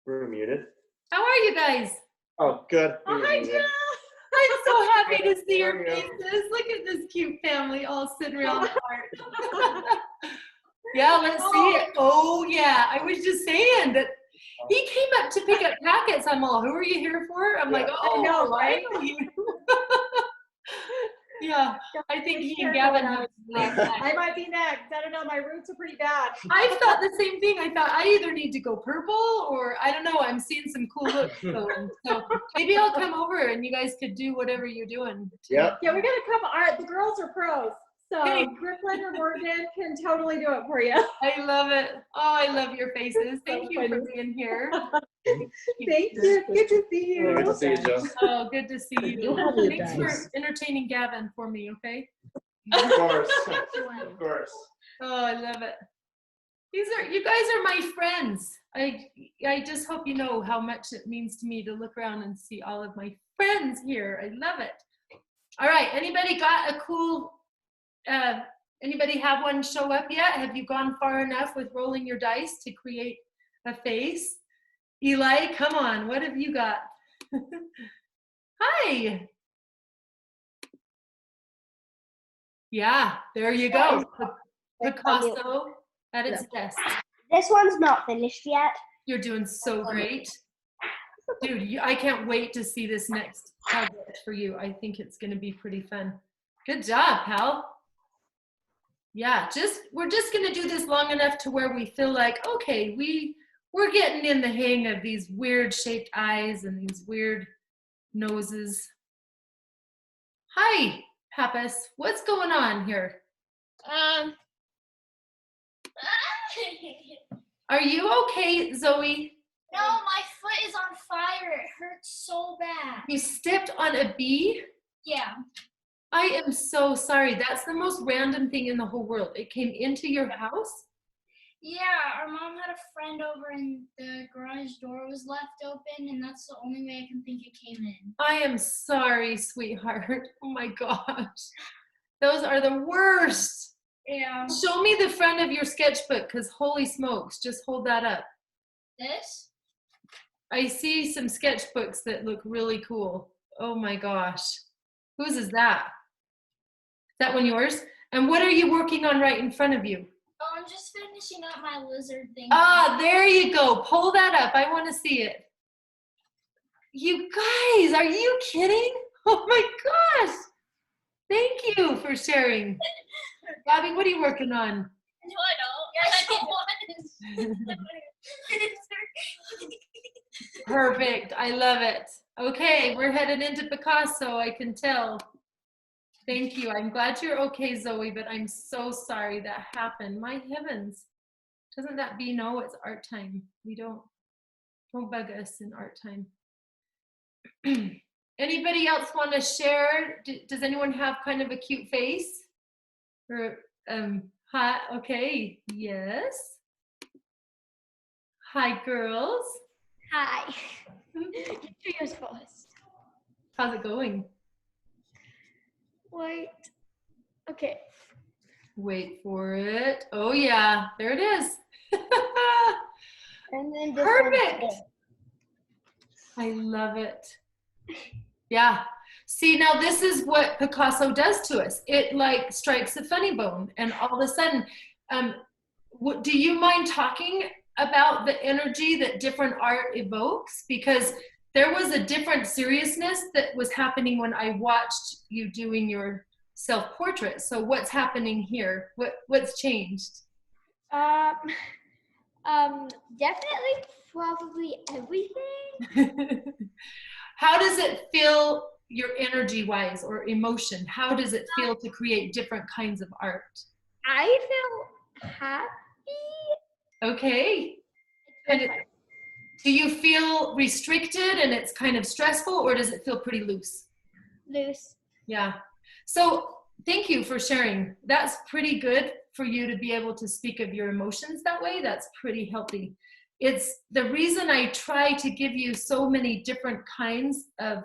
Speaker 8: We're muted.
Speaker 1: How are you guys?
Speaker 8: Oh, good.
Speaker 1: Oh, hi, Jill. I'm so happy to see your faces. Look at this cute family all sitting around the heart. Yeah, let's see it. Oh, yeah. I was just saying that he came up to pick up packets. I'm all, who are you here for? I'm like, oh,
Speaker 3: I know, right?
Speaker 1: Yeah, I think he and Gavin have.
Speaker 9: I might be next. I don't know. My roots are pretty bad.
Speaker 1: I thought the same thing. I thought I either need to go purple or I don't know. I'm seeing some cool looks going. So maybe I'll come over and you guys could do whatever you're doing.
Speaker 8: Yeah.
Speaker 9: Yeah, we got to come. All right, the girls are pros. So
Speaker 1: Hey.
Speaker 9: Griffin or Morgan can totally do it for you.
Speaker 1: I love it. Oh, I love your faces. Thank you for being here.
Speaker 9: Thank you. Good to see you.
Speaker 8: Good to see you, Joe.
Speaker 1: Oh, good to see you.
Speaker 3: You have your
Speaker 1: Thanks
Speaker 3: dice.
Speaker 1: for entertaining Gavin for me, okay?
Speaker 8: Of course. Of course.
Speaker 1: Oh, I love it. You guys are my friends. I just hope you know how much it means to me to look around and see all of my friends here. I love it. All right, anybody got a cool, anybody have one show up yet? Have you gone far enough with rolling your dice to create a face? Eli, come on, what have you got? Hi. Yeah, there you go. Picasso at its best.
Speaker 2: This one's not finished yet.
Speaker 1: You're doing so great. Dude, I can't wait to see this next project for you. I think it's going to be pretty fun. Good job, pal. Yeah, we're just going to do this long enough to where we feel like, okay, we're getting in the hang of these weird shaped eyes and these weird noses. Hi, Pappas. What's going on here? Are you okay, Zoe?
Speaker 4: No, my foot is on fire. It hurts so bad.
Speaker 1: You stepped on a bee?
Speaker 4: Yeah.
Speaker 1: I am so sorry. That's the most random thing in the whole world. It came into your house?
Speaker 4: Yeah, our mom had a friend over and the garage door was left open, and that's the only way I can think it came in.
Speaker 1: I am sorry, sweetheart. Oh my gosh. Those are the worst.
Speaker 4: Yeah.
Speaker 1: Show me the front of your sketchbook, because holy smokes, just hold that up.
Speaker 4: This?
Speaker 1: I see some sketchbooks that look really cool. Oh my gosh. Whose is that? Is that one yours? And what are you working on right in front of you?
Speaker 4: Oh, I'm just finishing up my lizard thing.
Speaker 1: Ah, there you go. Pull that up. I want to see it. You guys, are you kidding? Oh my gosh. Thank you for sharing. Gabby, what are you working on?
Speaker 4: No, I don't.
Speaker 1: Perfect. I love it. Okay, we're headed into Picasso, I can tell. Thank you. I'm glad you're okay, Zoe, but I'm so sorry that happened. My heavens. Doesn't that be no? It's art time. We don't bug us in art time. Anybody else want to share? Does anyone have kind of a cute face? Or hi, okay, yes. Hi, girls.
Speaker 5: Hi. You yours first.
Speaker 1: How's it going?
Speaker 5: Wait. Okay.
Speaker 1: Wait for it. Oh yeah, there it is.
Speaker 2: And then this
Speaker 1: Perfect.
Speaker 2: one's
Speaker 1: I love it. Yeah. See, now this is what Picasso does to us. It like strikes a funny bone, and all of a sudden, do you mind talking about the energy that different art evokes? Because there was a different seriousness that was happening when I watched you doing your self-portrait. So what's happening here? What's changed?
Speaker 5: Definitely probably everything.
Speaker 1: How does it feel, your energy wise or emotion? How does it feel to create different kinds of art?
Speaker 5: I feel happy.
Speaker 1: Okay. And do you feel restricted and it's kind of stressful, or does it feel pretty loose?
Speaker 5: Loose.
Speaker 1: Yeah. So thank you for sharing. That's pretty good for you to be able to speak of your emotions that way. That's pretty healthy. It's the reason I try to give you so many different kinds of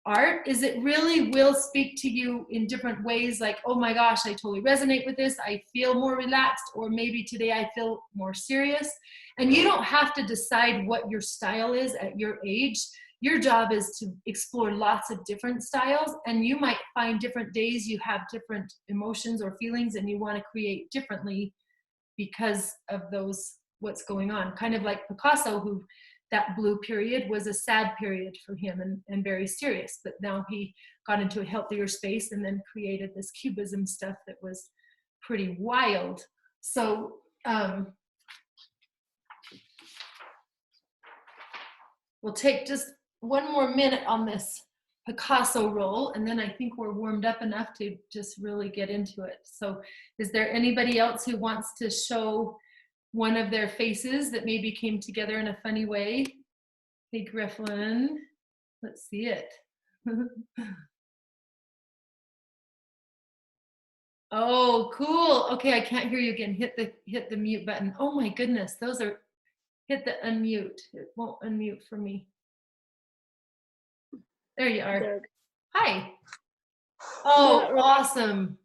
Speaker 1: art is it really will speak to you in different ways, like, oh my gosh, I totally resonate with this. I feel more relaxed, or maybe today I feel more serious. And you don't have to decide what your style is at your age. Your job is to explore lots of different styles, and you might find different days you have different emotions or feelings and you want to create differently because of those, what's going on. Kind of like Picasso, who that blue period was a sad period for him and very serious, but now he got into a healthier space and then created this cubism stuff that was pretty wild. So we'll take just one more minute on this Picasso roll, and then I think we're warmed up enough to just really get into it. So is there anybody else who wants to show one of their faces that maybe came together in a funny way? Hey, Griffin, let's see it. Oh, cool. Okay, I can't hear you again. Hit the mute button. Oh my goodness, those are, hit the unmute. It won't unmute for me. There you are.
Speaker 7: There.
Speaker 1: Hi. Oh, awesome.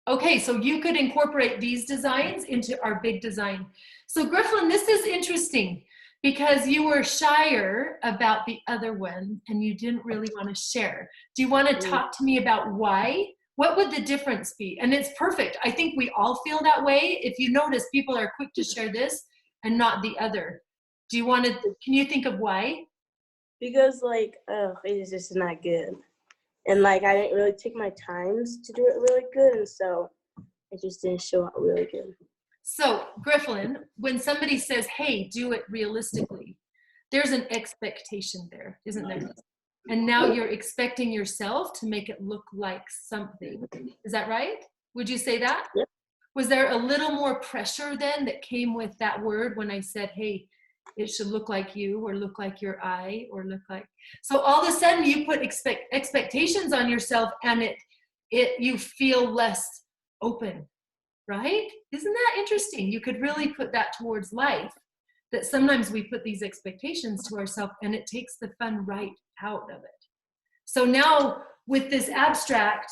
Speaker 1: Okay, so you could incorporate these designs into our big design. So Griffin, this is interesting because you were shyer about the other one and you didn't really want to share. Do you want to talk to me about why? What would the difference be? And it's perfect. I think we all feel that way. If you notice, people are quick to share this and not the other. Do you want to, can you think of why?
Speaker 10: Because like, it's just not good. And like, I didn't really take my times to do it really good. And so it just didn't show out really good.
Speaker 1: So Griffin, when somebody says, hey, do it realistically, there's an expectation there, isn't there? And now you're expecting yourself to make it look like something. Is that right? Would you say that?
Speaker 10: Yep.
Speaker 1: Was there a little more pressure then that came with that word when I said, hey, it should look like you, or look like your eye, or look like, so all of a sudden you put expectations on yourself, and you feel less open, right? Isn't that interesting? You could really put that towards life, that sometimes we put these expectations to ourselves and it takes the fun right out of it. So now with this abstract,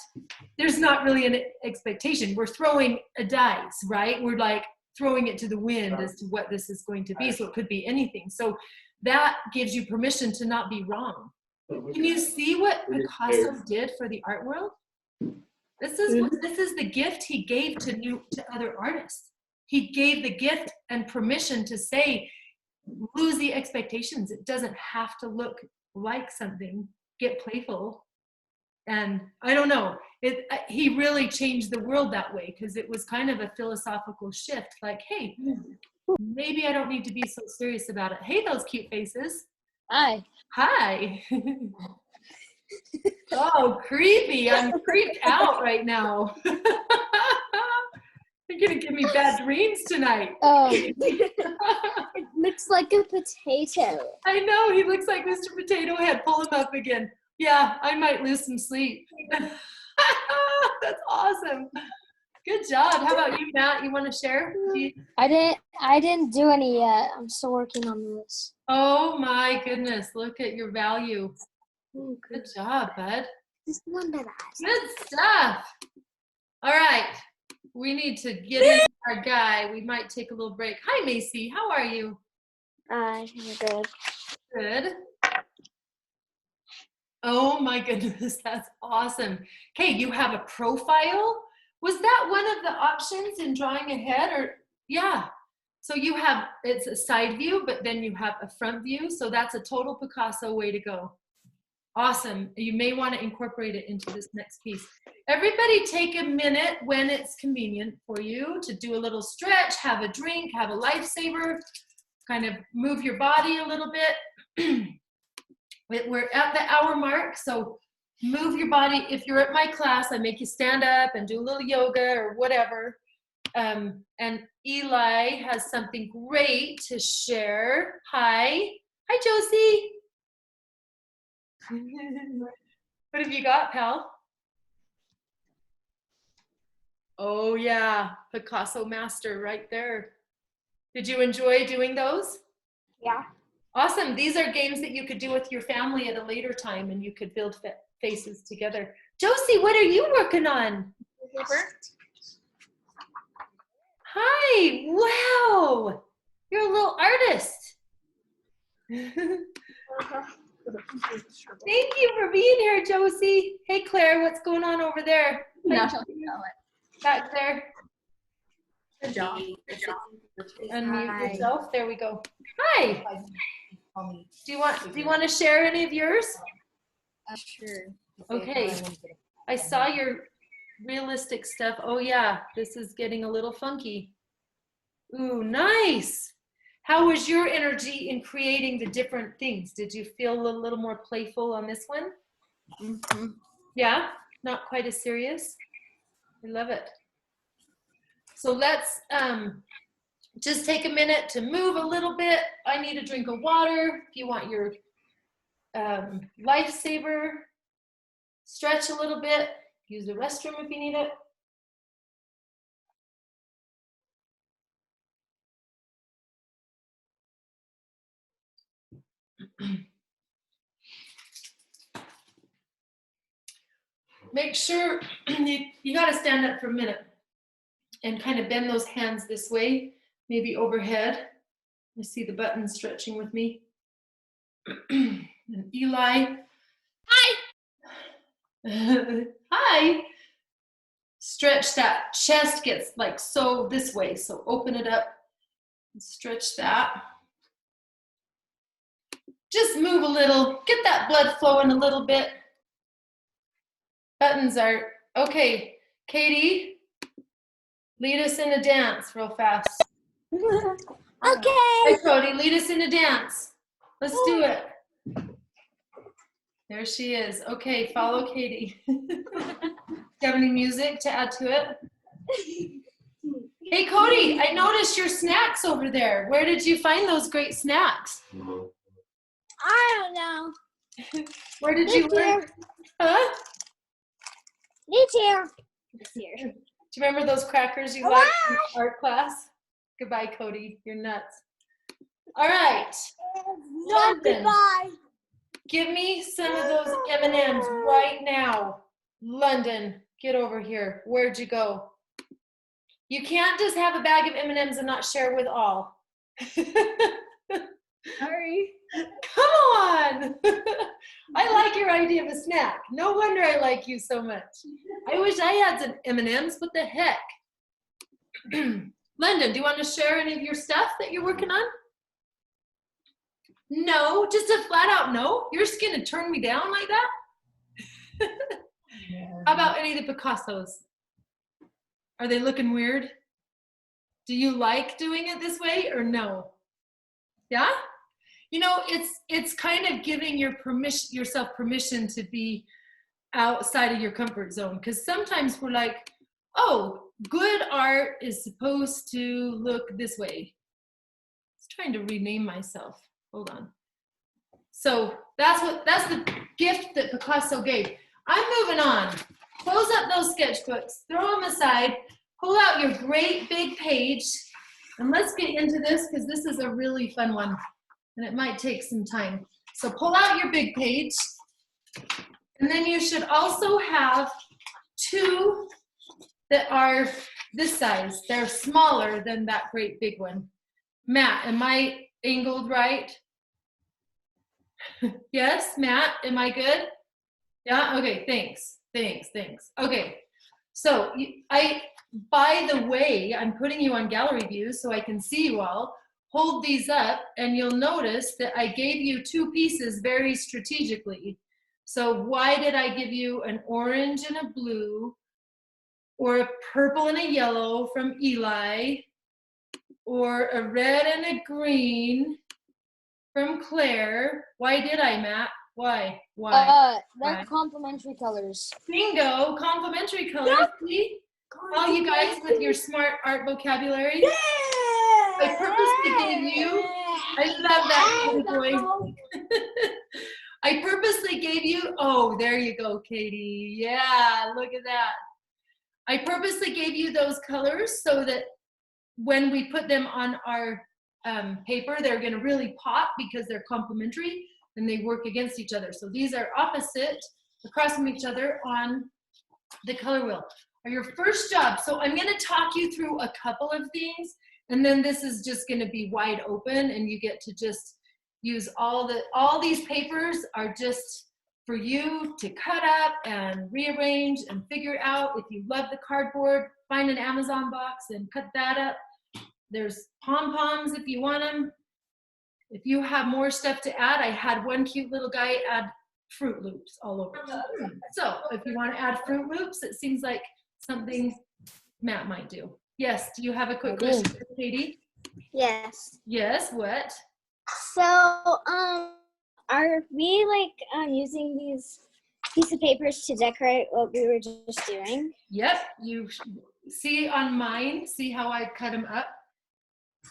Speaker 1: there's not really an expectation. We're throwing a dice, right? We're like throwing it to the wind as to what this is going to be. So it could be anything. So that gives you permission to not be wrong. Can you see what Picasso did for the art world? This is the gift he gave to other artists. He gave the gift and permission to say, lose the expectations. It doesn't have to look like something. Get playful. And I don't know, he really changed the world that way, because it was kind of a philosophical shift. Like, hey, maybe I don't need to be so serious about it. Hey, those cute faces.
Speaker 7: Hi.
Speaker 1: Hi. Oh, creepy. I'm creeped out right now. You're gonna give me bad dreams tonight.
Speaker 7: Oh, it looks like a potato.
Speaker 1: I know, he looks like Mr. Potato Head. Pull him up again. Yeah, I might lose some sleep. That's awesome. Good job. How about you, Matt? You want to share?
Speaker 7: I didn't do any yet. I'm still working on this.
Speaker 1: Oh my goodness. Look at your value.
Speaker 7: Oh,
Speaker 1: Good job, bud.
Speaker 7: This one that
Speaker 1: Good stuff. All right. We need to get in our guy. We might take a little break. Hi, Macy. How are you?
Speaker 7: you're good.
Speaker 1: Good. Oh my goodness, that's awesome. Okay, you have a profile. Was that one of the options in drawing ahead, or yeah? So you have, it's a side view, but then you have a front view. So that's a total Picasso way to go. Awesome. You may want to incorporate it into this next piece. Everybody take a minute when it's convenient for you to do a little stretch, have a drink, have a lifesaver, kind of move your body a little bit. We're at the hour mark, so move your body. If you're at my class, I make you stand up and do a little yoga or whatever. And Eli has something great to share. Hi. Hi, Josie. What have you got, pal? Oh, yeah. Picasso master right there. Did you enjoy doing those?
Speaker 3: Yeah.
Speaker 1: Awesome. These are games that you could do with your family at a later time, and you could build faces together. Josie, what are you working on? Hi. Wow. You're a little artist. Thank you for being here, Josie. Hey, Claire, what's going on over there? Back there.
Speaker 9: Good job.
Speaker 1: Unmute yourself. There we go. Hi. Do you want to share any of yours?
Speaker 7: Sure.
Speaker 1: Okay. I saw your realistic stuff. Oh yeah, this is getting a little funky. Ooh, nice. How was your energy in creating the different things? Did you feel a little more playful on this one? Mm-hmm. Yeah, not quite as serious. I love it. So let's just take a minute to move a little bit. I need a drink of water. If you want your lifesaver, stretch a little bit. Use the restroom if you need it. Make sure you got to stand up for a minute and kind of bend those hands this way, maybe overhead. I see the button stretching with me. And Eli. Hi. Hi. Stretch that chest gets like so this way. So open it up and stretch that. Just move a little. Get that blood flowing a little bit. Buttons are, okay. Katie, lead us in a dance real fast.
Speaker 5: Okay.
Speaker 1: Hi, Cody, lead us in a dance. Let's do it. There she is. Okay, follow Katie. Do you have any music to add to it? Hey, Cody, I noticed your snacks over there. Where did you find those great snacks?
Speaker 5: I don't know.
Speaker 1: Where did you learn? Huh?
Speaker 5: It's here. It's here.
Speaker 1: Do you remember those crackers you liked in art class? Goodbye, Cody. You're nuts. All right.
Speaker 5: No,
Speaker 1: London.
Speaker 5: goodbye.
Speaker 1: Give me some of those M&Ms right now. London, get over here. Where'd you go? You can't just have a bag of M&Ms and not share with all.
Speaker 3: Sorry.
Speaker 1: Come on. I like your idea of a snack. No wonder I like you so much. I wish I had some M&Ms. What the heck? London, do you want to share any of your stuff that you're working on? No, just a flat out no? You're just going to turn me down like that? How about any of the Picassos? Are they looking weird? Do you like doing it this way or no? Yeah? You know, it's kind of giving yourself permission to be outside of your comfort zone, because sometimes we're like, oh, good art is supposed to look this way. I was trying to rename myself. Hold on. So that's the gift that Picasso gave. I'm moving on. Close up those sketchbooks, throw them aside, pull out your great big page, and let's get into this, because this is a really fun one, and it might take some time. So pull out your big page, and then you should also have two that are this size. They're smaller than that great big one. Matt, am I angled right? Yes, Matt, am I good? Yeah, okay, thanks. Okay, so by the way, I'm putting you on gallery view so I can see you all. Hold these up and you'll notice that I gave you two pieces very strategically. So why did I give you an orange and a blue, or a purple and a yellow from Eli, or a red and a green from Claire? Why did I, Matt? Why?
Speaker 7: They're complementary colors.
Speaker 1: Bingo, complementary colors. See? All you guys with your smart art vocabulary. Yeah. I purposely gave you, I love that boy. I purposely gave you, oh, there you go, Katie. Yeah, look at that. I purposely gave you those colors so that when we put them on our paper, they're gonna really pop because they're complementary and they work against each other. So these are opposite, across from each other on the color wheel. Or your first job, so I'm gonna talk you through a couple of things, and then this is just gonna be wide open and you get to just use all these papers are just for you to cut up and rearrange and figure out. If you love the cardboard, find an Amazon box and cut that up. There's pom-poms if you want them. If you have more stuff to add, I had one cute little guy add Fruit Loops all over. So if you want to add Fruit Loops, it seems like something Matt might do. Yes, do you have a quick question for Katie?
Speaker 5: Yes.
Speaker 1: Yes, what?
Speaker 5: So, are we using these piece of papers to decorate what we were just doing?
Speaker 1: Yep, you see on mine, see how I cut them up?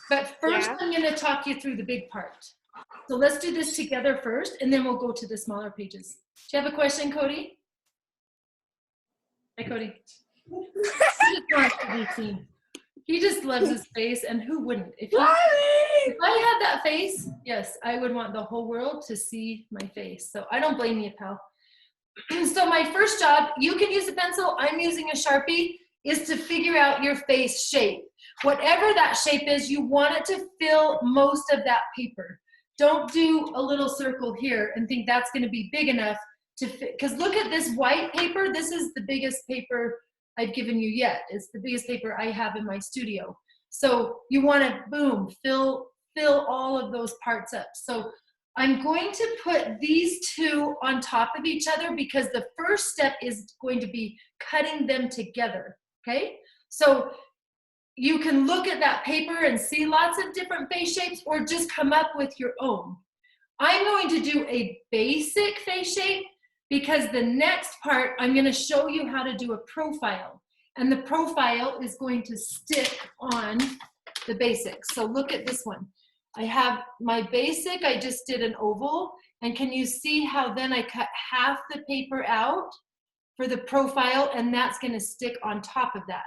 Speaker 1: But first I'm gonna talk you through the big part. So let's do this together first, and then we'll go to the smaller pages. Do you have a question, Cody? Hi, Cody. He just wants to be seen. He just loves his face, and who wouldn't? If I had that face, yes, I would want the whole world to see my face. So I don't blame you, pal. So my first job, you can use a pencil. I'm using a Sharpie. is to figure out your face shape. Whatever that shape is, you want it to fill most of that paper. Don't do a little circle here and think that's going to be big enough to fit, because look at this white paper. This is the biggest paper I've given you yet. It's the biggest paper I have in my studio. So you want to, boom, fill all of those parts up. So I'm going to put these two on top of each other because the first step is going to be cutting them together, okay? So you can look at that paper and see lots of different face shapes or just come up with your own. I'm going to do a basic face shape because the next part, I'm going to show you how to do a profile. And the profile is going to stick on the basic. So look at this one. I have my basic, I just did an oval, and can you see how then I cut half the paper out for the profile, and that's gonna stick on top of that.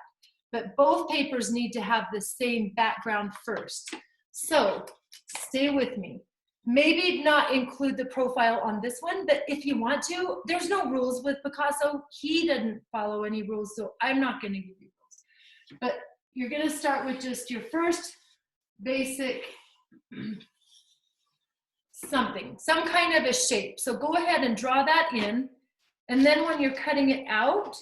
Speaker 1: But both papers need to have the same background first. So stay with me. Maybe not include the profile on this one, but if you want to, there's no rules with Picasso. He didn't follow any rules, so I'm not gonna give you rules. But you're gonna start with just your first basic something, some kind of a shape. So go ahead and draw that in. And then when you're cutting it out,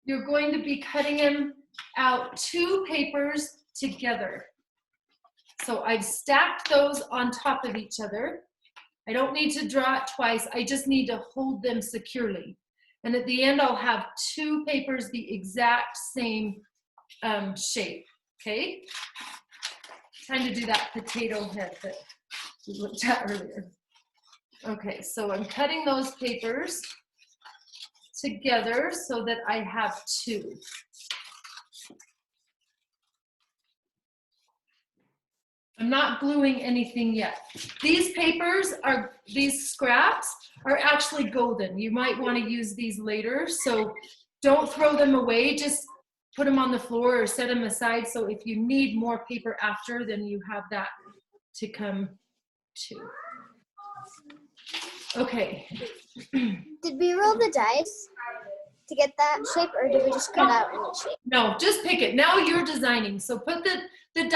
Speaker 1: you're going to be cutting them out two papers together. So I've stacked those on top of each other. I don't need to draw it twice. I just need to hold them securely. And at the end, I'll have two papers the exact same shape, okay? Trying to do that potato head that we looked at earlier. Okay, so I'm cutting those papers together so that I have two. I'm not gluing anything yet. These papers are, these scraps are actually golden. You might want to use these later, so don't throw them away. Just put them on the floor or set them aside, so if you need more paper after, then you have that to come to. Okay.
Speaker 5: Did we roll the dice to get that shape, or did we just cut out any shape?
Speaker 1: No, just pick it. Now you're designing. So put the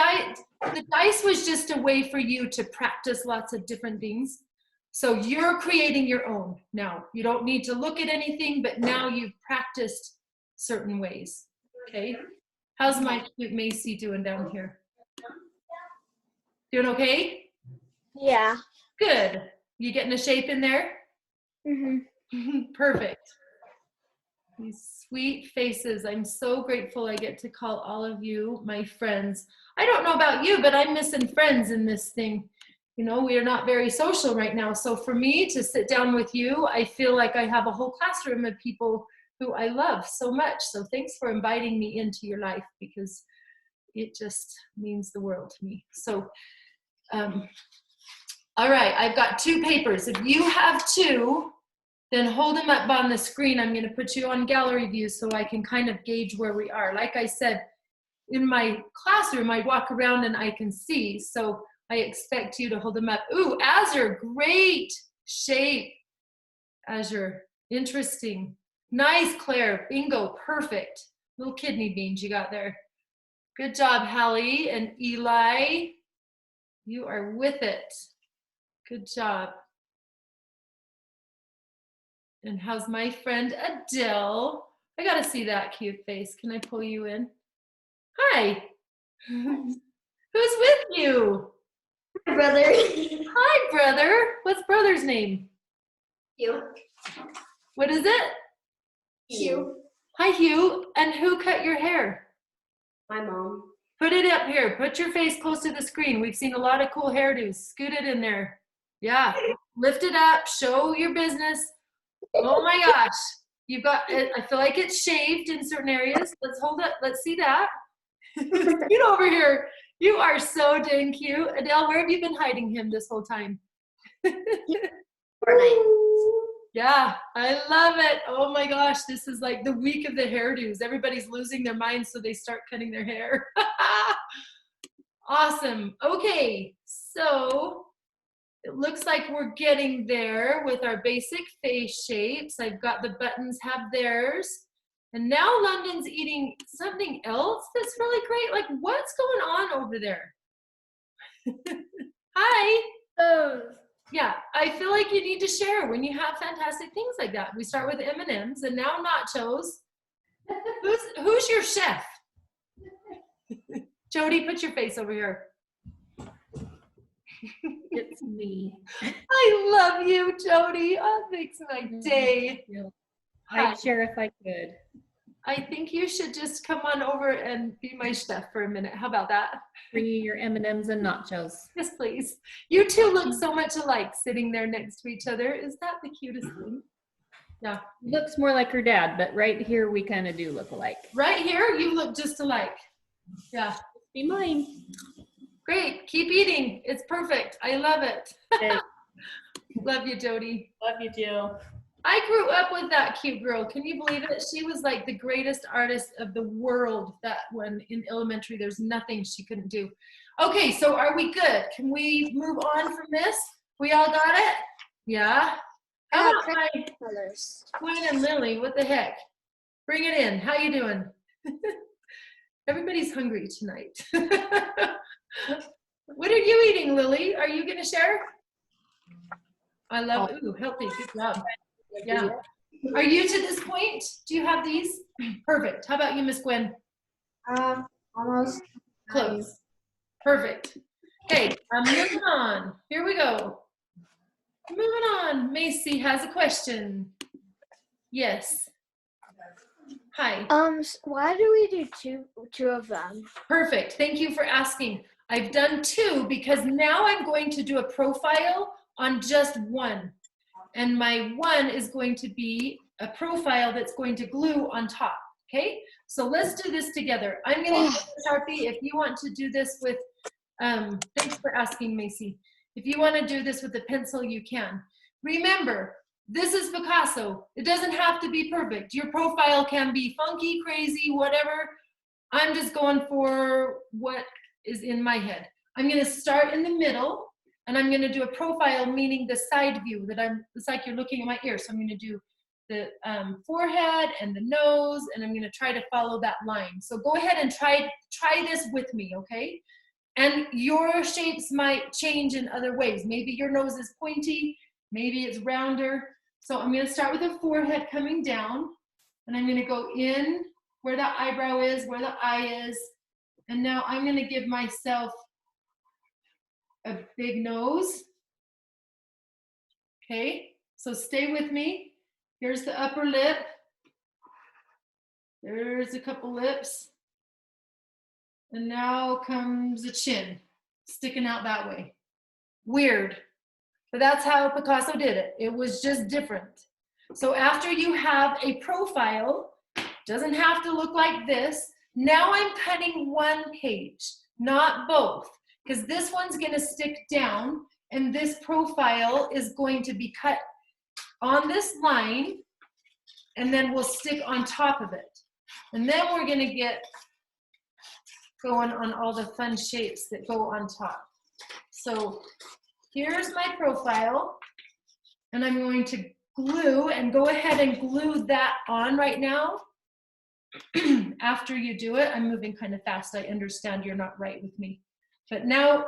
Speaker 1: dice was just a way for you to practice lots of different things. So you're creating your own now. You don't need to look at anything, but now you've practiced certain ways. Okay. How's my cute Macy doing down here? Doing okay?
Speaker 5: Yeah.
Speaker 1: Good. You getting a shape in there?
Speaker 5: Mm-hmm.
Speaker 1: Perfect. These sweet faces. I'm so grateful I get to call all of you my friends. I don't know about you, but I'm missing friends in this thing. You know, we are not very social right now. So for me to sit down with you, I feel like I have a whole classroom of people who I love so much. So thanks for inviting me into your life, because it just means the world to me. So, all right, I've got two papers. If you have two, then hold them up on the screen. I'm going to put you on gallery view so I can kind of gauge where we are. Like I said, in my classroom, I walk around and I can see. So I expect you to hold them up. Ooh, Azure, great shape. Azure, interesting. Nice, Claire, bingo, perfect. Little kidney beans you got there. Good job, Hallie and Eli. You are with it. Good job. And how's my friend Adele? I gotta see that cute face. Can I pull you in? Hi. Who's with you?
Speaker 2: Hi, brother.
Speaker 1: Hi, brother. What's brother's name?
Speaker 2: You.
Speaker 1: What is it?
Speaker 2: Hugh.
Speaker 1: Hi, Hugh. And who cut your hair?
Speaker 2: My mom.
Speaker 1: Put it up here. Put your face close to the screen. We've seen a lot of cool hairdos. Scoot it in there. Yeah. Lift it up. Show your business. Oh my gosh. You've got, I feel like it's shaved in certain areas. Let's hold it. Let's see that. Get over here. You are so dang cute. Adele, where have you been hiding him this whole time?
Speaker 2: Fortnite.
Speaker 1: Yeah, I love it. Oh my gosh, this is like the week of the hairdos. Everybody's losing their minds, so they start cutting their hair. Awesome. Okay, so it looks like we're getting there with our basic face shapes. I've got the buttons have theirs. And now London's eating something else that's really great. Like, what's going on over there? Hi. Yeah, I feel like you need to share when you have fantastic things like that. We start with M&Ms and now nachos. Who's your chef? Jody, put your face over here.
Speaker 11: It's me.
Speaker 1: I love you, Jody. Oh, it makes my day.
Speaker 11: I'd share if I could.
Speaker 1: I think you should just come on over and be my chef for a minute. How about that?
Speaker 11: Bring you your M&Ms and nachos.
Speaker 1: Yes, please. You two look so much alike sitting there next to each other. Is that the cutest thing? Yeah.
Speaker 11: Looks more like her dad, but right here we kind of do look alike.
Speaker 1: Right here, you look just alike. Yeah.
Speaker 11: Be mine.
Speaker 1: Great. Keep eating. It's perfect. I love it.
Speaker 11: Okay.
Speaker 1: Love you, Jody.
Speaker 11: Love you, Jill.
Speaker 1: I grew up with that cute girl. Can you believe it? She was like the greatest artist of the world. That when in elementary, there's nothing she couldn't do. Okay, so are we good? Can we move on from this? We all got it? Yeah. How about my
Speaker 5: colors?
Speaker 1: Tween and Lily? What the heck? Bring it in. How you doing? Everybody's hungry tonight. What are you eating, Lily? Are you going to share? I love, ooh, healthy. Good job. Yeah. Are you to this point? Do you have these? Perfect. How about you, Miss Gwen?
Speaker 2: Almost.
Speaker 1: Close. Perfect. Okay, I'm moving on. Here we go. Moving on. Macy has a question. Yes. Hi.
Speaker 7: Why do we do two of them?
Speaker 1: Perfect. Thank you for asking. I've done two because now I'm going to do a profile on just one. And my one is going to be a profile that's going to glue on top. Okay? So let's do this together. I'm going to use a Sharpie. If you want to do this with, thanks for asking, Macy. If you want to do this with a pencil, you can. Remember, this is Picasso. It doesn't have to be perfect. Your profile can be funky, crazy, whatever. I'm just going for what is in my head. I'm going to start in the middle, and I'm going to do a profile, meaning the side view that it's like you're looking at my ear. So I'm going to do the forehead and the nose, and I'm going to try to follow that line. So go ahead and try this with me, okay? And your shapes might change in other ways. Maybe your nose is pointy, maybe it's rounder. So I'm going to start with the forehead coming down, and I'm going to go in where the eyebrow is, where the eye is, and now I'm going to give myself a big nose. Okay, so stay with me. Here's the upper lip. There's a couple lips. And now comes a chin, sticking out that way. Weird, but that's how Picasso did it. It was just different. So after you have a profile, doesn't have to look like this. Now I'm cutting one page, not both, because this one's gonna stick down and this profile is going to be cut on this line and then we'll stick on top of it. And then we're gonna get going on all the fun shapes that go on top. So here's my profile, and I'm going to glue, and go ahead and glue that on right now. After you do it, I'm moving kind of fast. I understand you're not right with me. But now,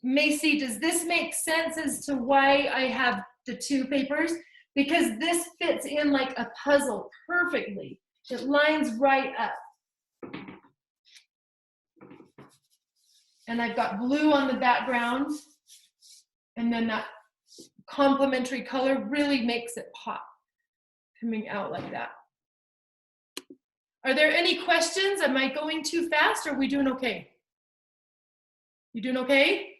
Speaker 1: Macy, does this make sense as to why I have the two papers? Because this fits in like a puzzle perfectly. It lines right up. And I've got blue on the background, and then that complementary color really makes it pop, coming out like that. Are there any questions? Am I going too fast, or are we doing okay? You doing okay?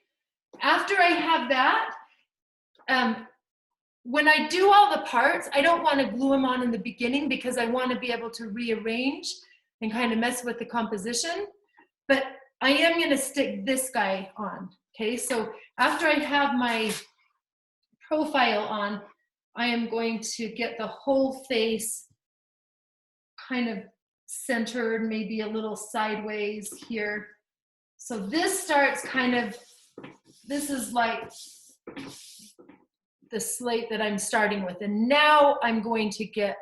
Speaker 1: After I have that, when I do all the parts, I don't want to glue them on in the beginning because I want to be able to rearrange and kind of mess with the composition. But I am going to stick this guy on, okay? So after I have my profile on, I am going to get the whole face kind of centered, maybe a little sideways here. So this starts kind of, this is like the slate that I'm starting with. And now I'm going to get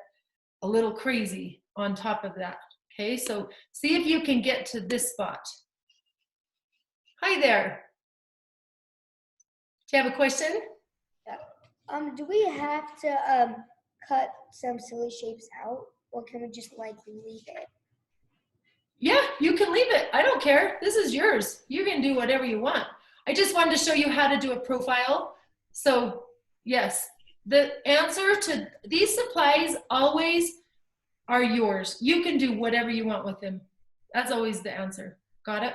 Speaker 1: a little crazy on top of that. Okay, so see if you can get to this spot. Hi there. Do you have a question?
Speaker 7: Do we have to cut some silly shapes out, or can we just like leave it?
Speaker 1: Yeah, you can leave it. I don't care. This is yours. You can do whatever you want. I just wanted to show you how to do a profile. So yes, the answer to these supplies always are yours. You can do whatever you want with them. That's always the answer. Got it?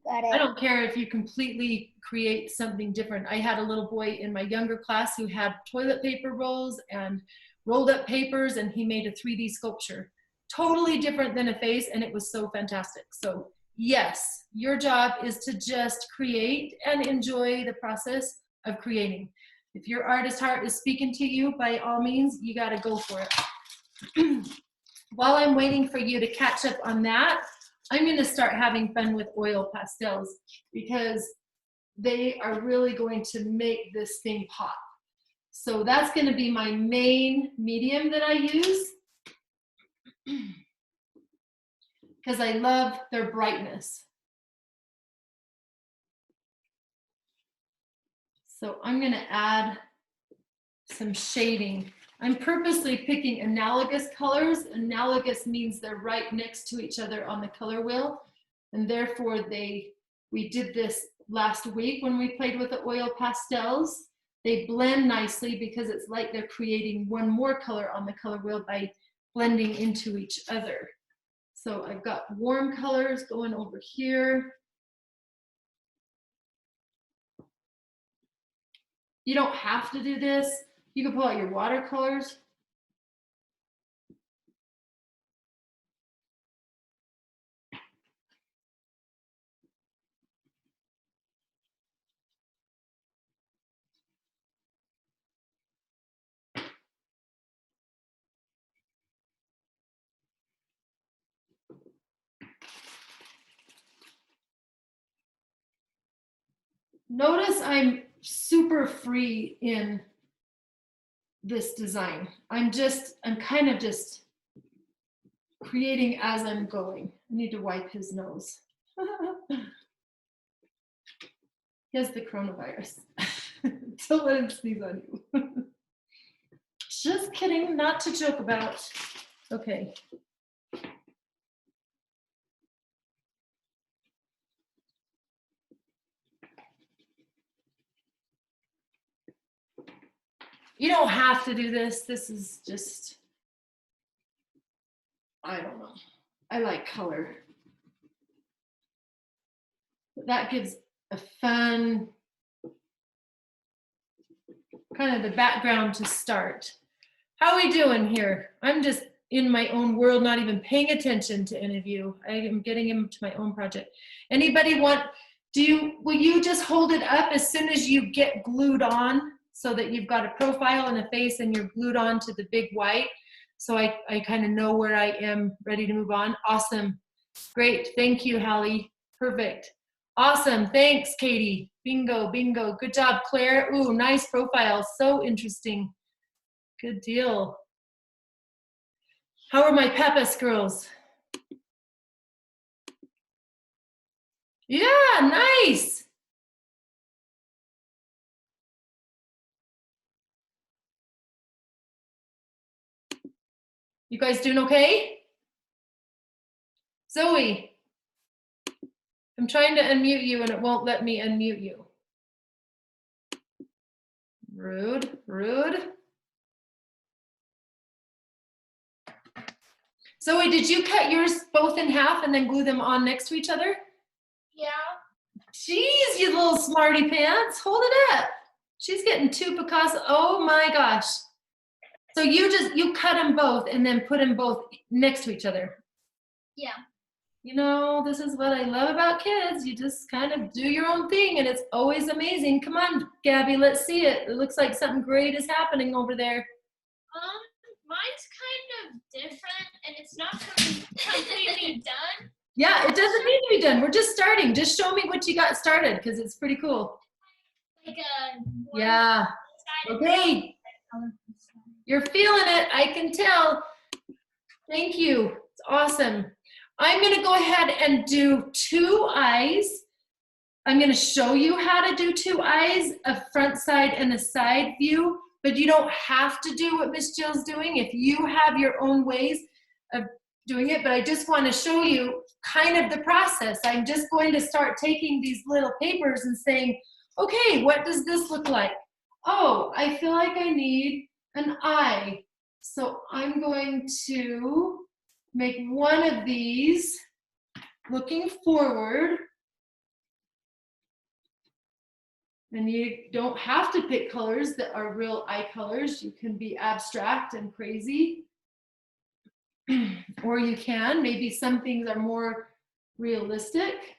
Speaker 7: Got it.
Speaker 1: I don't care if you completely create something different. I had a little boy in my younger class who had toilet paper rolls and rolled up papers, and he made a 3D sculpture. Totally different than a face, and it was so fantastic. So yes, your job is to just create and enjoy the process of creating. If your artist heart is speaking to you, by all means, you got to go for it. While I'm waiting for you to catch up on that, I'm going to start having fun with oil pastels, because they are really going to make this thing pop. So that's going to be my main medium that I use, because I love their brightness. So I'm going to add some shading. I'm purposely picking analogous colors. Analogous means they're right next to each other on the color wheel, and therefore we did this last week when we played with the oil pastels. They blend nicely because it's like they're creating one more color on the color wheel by blending into each other. So I've got warm colors going over here. You don't have to do this. You can pull out your watercolors. Notice I'm super free in this design. I'm kind of just creating as I'm going. I need to wipe his nose. He has the coronavirus. Don't let him sneeze on you. Just kidding, not to joke about. Okay. You don't have to do this. This is just, I don't know. I like color. But that gives a fun, kind of the background to start. How are we doing here? I'm just in my own world, not even paying attention to any of you. I am getting into my own project. Anybody want, will you just hold it up as soon as you get glued on, so that you've got a profile and a face and you're glued on to the big white? So I kind of know where I am ready to move on. Awesome. Great. Thank you, Hallie. Perfect. Awesome. Thanks, Katie. Bingo, bingo. Good job, Claire. Ooh, nice profile. So interesting. Good deal. How are my Peppus girls? Yeah, nice. You guys doing okay? Zoe, I'm trying to unmute you and it won't let me unmute you. Rude, rude. Zoe, did you cut yours both in half and then glue them on next to each other?
Speaker 4: Yeah.
Speaker 1: Jeez, you little smarty pants. Hold it up. She's getting 2 Picasso. Oh my gosh. So you cut them both and then put them both next to each other.
Speaker 4: Yeah.
Speaker 1: You know, this is what I love about kids. You just kind of do your own thing and it's always amazing. Come on, Gabby, let's see it. It looks like something great is happening over there.
Speaker 4: Mine's kind of different and it's not completely done.
Speaker 1: Yeah, it doesn't need to be done. We're just starting. Just show me what you got started because it's pretty cool.
Speaker 4: Like
Speaker 1: yeah. Okay. You're feeling it. I can tell. Thank you. It's awesome. I'm going to go ahead and do 2 eyes. I'm going to show you how to do 2 eyes, a front side and a side view, but you don't have to do what Miss Jill's doing if you have your own ways of doing it, but I just want to show you kind of the process. I'm just going to start taking these little papers and saying, okay, what does this look like? Oh, I feel like I need an eye. So I'm going to make one of these looking forward. And you don't have to pick colors that are real eye colors. You can be abstract and crazy. Or you can, maybe some things are more realistic.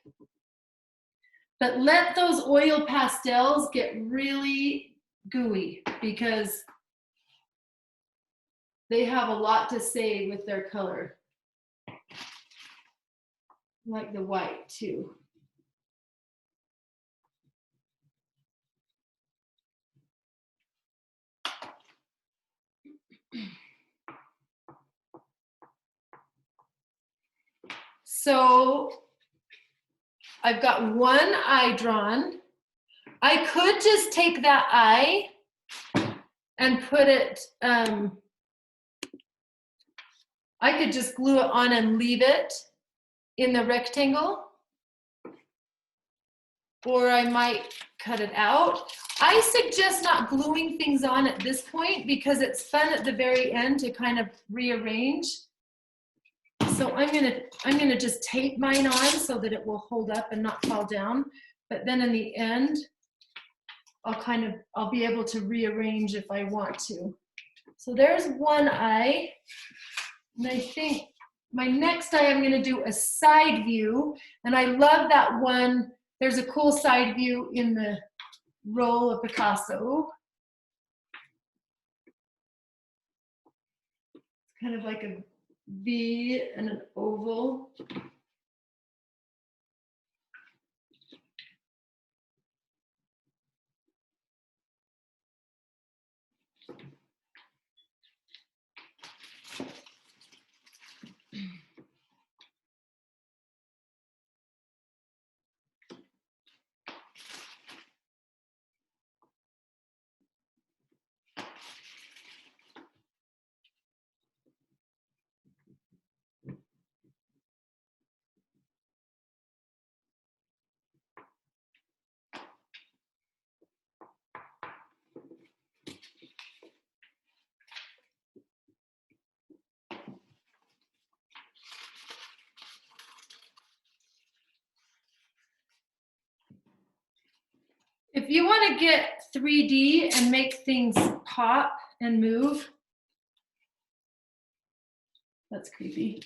Speaker 1: But let those oil pastels get really gooey because they have a lot to say with their color. Like the white too. So I've got one eye drawn. I could just take that eye and put it, I could just glue it on and leave it in the rectangle. Or I might cut it out. I suggest not gluing things on at this point because it's fun at the very end to kind of rearrange. So I'm gonna just tape mine on so that it will hold up and not fall down. But then in the end, I'll be able to rearrange if I want to. So there's one eye. And I think my next eye I'm gonna do a side view. And I love that one. There's a cool side view in the roll of Picasso. It's kind of like a V and an oval. If you want to get 3D and make things pop and move, that's creepy.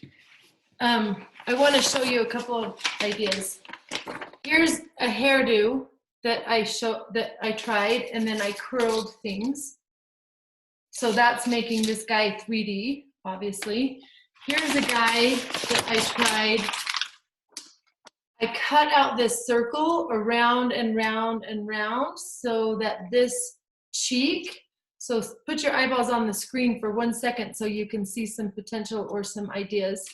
Speaker 1: I want to show you a couple of ideas. Here's a hairdo that I tried, and then I curled things. So that's making this guy 3D, obviously. Here's a guy that I tried. I cut out this circle around and round and round so that this cheek, so put your eyeballs on the screen for 1 second so you can see some potential or some ideas.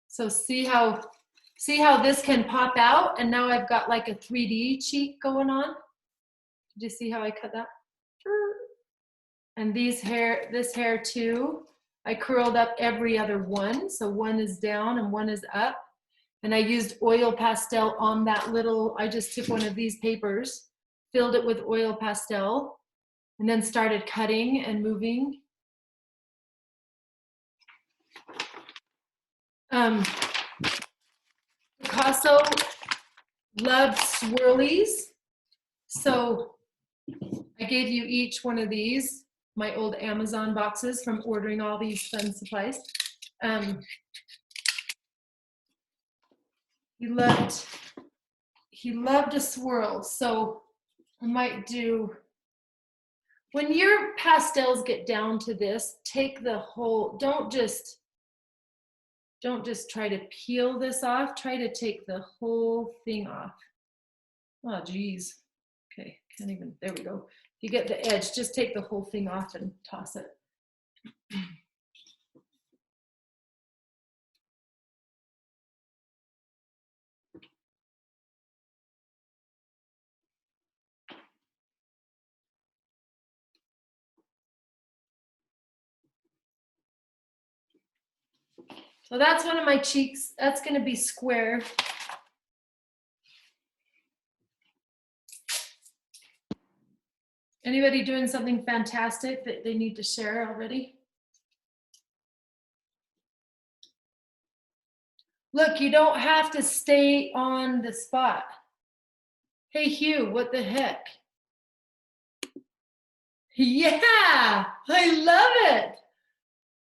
Speaker 1: So see how this can pop out, and now I've got like a 3D cheek going on. Did you see how I cut that? And this hair too, I curled up every other one. So one is down and one is up. And I used oil pastel on that little, I just took one of these papers, filled it with oil pastel, and then started cutting and moving. Picasso loved swirlies. So I gave you each one of these, my old Amazon boxes from ordering all these fun supplies. He loved a swirl, so I might do, when your pastels get down to this, take the whole, don't just try to peel this off, try to take the whole thing off. Oh geez, okay, can't even, there we go. You get the edge, just take the whole thing off and toss it. So that's one of my cheeks. That's going to be square. Anybody doing something fantastic that they need to share already? Look, you don't have to stay on the spot. Hey, Hugh, what the heck? Yeah, I love it.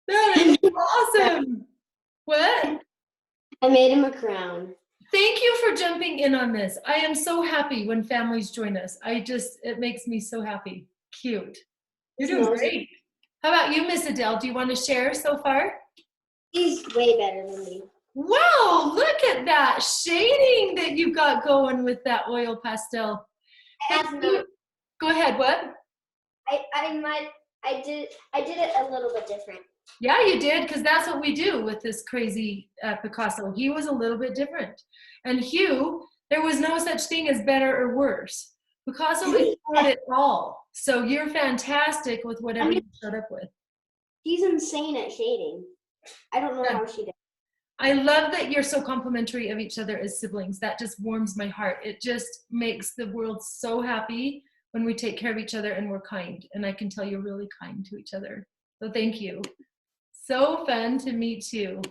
Speaker 1: That is awesome. What?
Speaker 2: I made him a crown.
Speaker 1: Thank you for jumping in on this. I am so happy when families join us. It makes me so happy. Cute. You're doing great. How about you, Miss Adele? Do you want to share so far?
Speaker 2: He's way better than me.
Speaker 1: Wow, look at that shading that you got going with that oil pastel. Go ahead, what?
Speaker 2: I did it a little bit different.
Speaker 1: Yeah, you did, because that's what we do with this crazy Picasso. He was a little bit different. And Hugh, there was no such thing as better or worse. Picasso explored it all. So you're fantastic with whatever you showed up with.
Speaker 2: He's insane at shading. I don't know how she did.
Speaker 1: I love that you're so complimentary of each other as siblings. That just warms my heart. It just makes the world so happy when we take care of each other and we're kind. And I can tell you're really kind to each other. So thank you. So fun to meet you.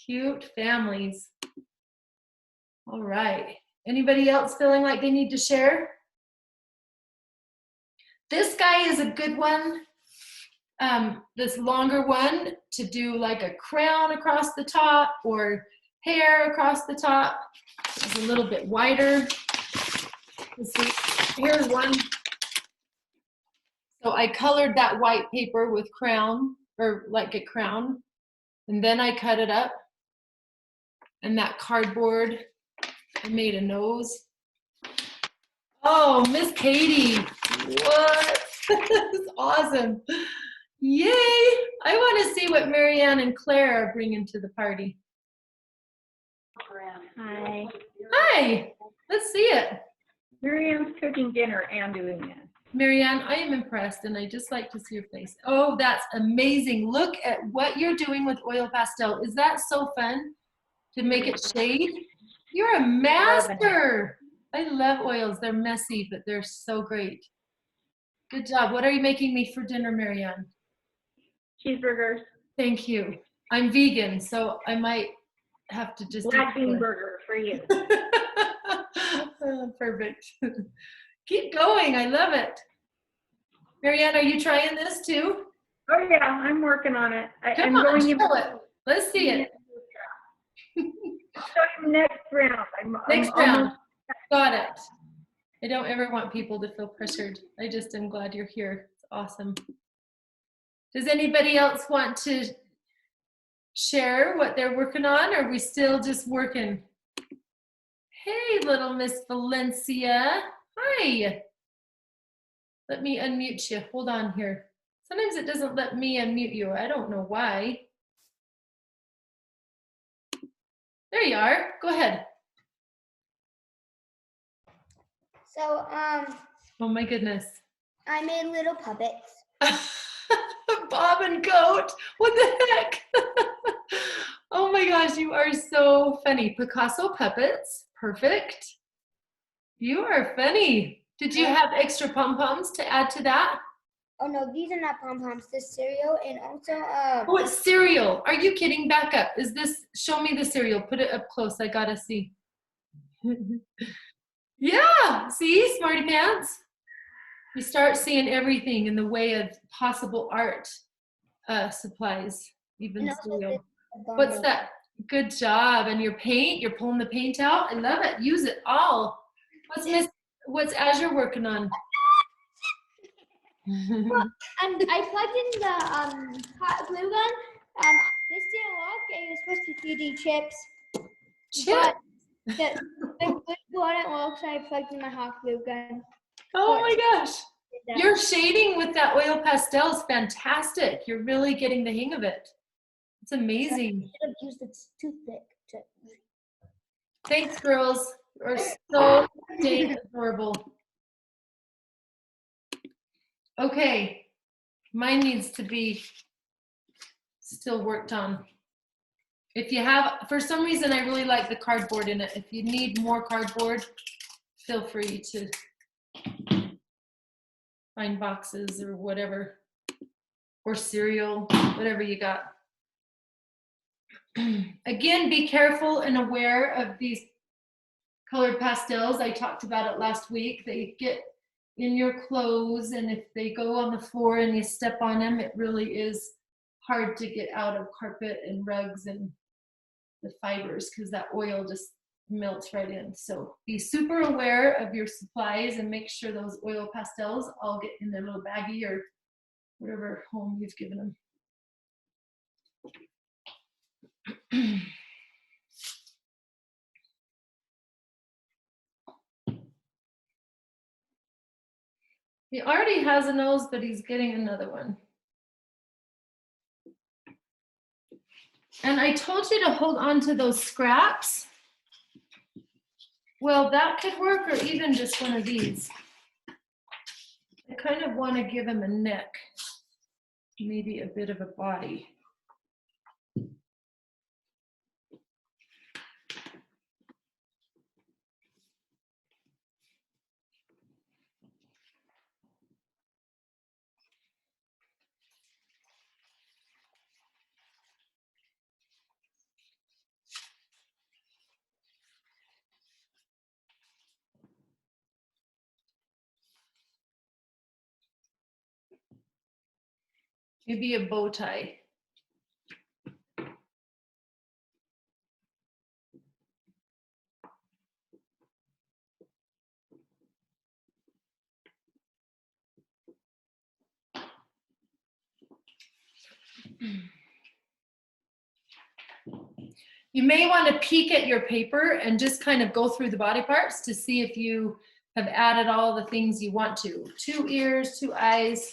Speaker 1: Cute families. All right. Anybody else feeling like they need to share? This guy is a good one. This longer one to do like a crown across the top or hair across the top. It's a little bit wider. Let's see. Here's one. So I colored that white paper with crown, or like a crown, and then I cut it up. And that cardboard, I made a nose. Oh, Miss Katie, what? That's awesome. Yay! I want to see what Marianne and Claire are bringing to the party.
Speaker 11: Hi.
Speaker 1: Hi, let's see it.
Speaker 11: Miriam's cooking dinner and doing this.
Speaker 1: Marianne, I am impressed, and I just like to see your face. Oh, that's amazing. Look at what you're doing with oil pastel. Is that so fun to make it shade? You're a master. I love oils. They're messy, but they're so great. Good job. What are you making me for dinner, Marianne?
Speaker 11: Cheeseburgers.
Speaker 1: Thank you. I'm vegan, so I might have to just
Speaker 11: Black bean burger for you.
Speaker 1: Oh, perfect. Keep going. I love it. Marianne, are you trying this too?
Speaker 11: Oh yeah, I'm working on it.
Speaker 1: Come
Speaker 11: I'm
Speaker 1: on,
Speaker 11: going
Speaker 1: show it. Let's see it.
Speaker 11: I'll show you next round.
Speaker 1: Next round. Got it. I don't ever want people to feel pressured. I just am glad you're here. It's awesome. Does anybody else want to share what they're working on, or are we still just working? Hey, little Miss Valencia. Hi. Let me unmute you. Hold on here. Sometimes it doesn't let me unmute you. I don't know why. There you are. Go ahead.
Speaker 7: So,
Speaker 1: Oh my goodness.
Speaker 7: I made little puppets.
Speaker 1: Bob and Goat. What the heck? Oh my gosh, you are so funny. Picasso puppets. Perfect. You are funny. Did you have extra pom-poms to add to that?
Speaker 7: Oh no, these are not pom-poms. This cereal and also
Speaker 1: Oh, it's cereal. Are you kidding? Back up. Is this, show me the cereal. Put it up close. I gotta see. Yeah, see, smarty pants. You start seeing everything in the way of possible art supplies, even cereal. What's that? Good job. And your paint, you're pulling the paint out. I love it. Use it all. What's Azure working on?
Speaker 7: And I plugged in the hot glue gun. This didn't work. It was supposed to be 3D chips.
Speaker 1: Chip?
Speaker 7: But the glue wouldn't work, so I plugged in my hot glue gun.
Speaker 1: Oh my gosh. Your shading with that oil pastel is fantastic. You're really getting the hang of it. It's amazing.
Speaker 7: I should have used a toothpick.
Speaker 1: Thanks, girls. You're so dang adorable. Okay, mine needs to be still worked on. If you have, for some reason, I really like the cardboard in it. If you need more cardboard, feel free to find boxes or whatever, or cereal, whatever you got. Again, be careful and aware of these colored pastels. I talked about it last week. They get in your clothes, and if they go on the floor and you step on them, it really is hard to get out of carpet and rugs and the fibers, because that oil just melts right in. So be super aware of your supplies and make sure those oil pastels all get in their little baggie or whatever home you've given them. He already has a nose, but he's getting another one. And I told you to hold on to those scraps. Well, that could work, or even just one of these. I kind of want to give him a neck, maybe a bit of a body. Maybe a bow tie. You may want to peek at your paper and just kind of go through the body parts to see if you have added all the things you want to. 2 ears, 2 eyes,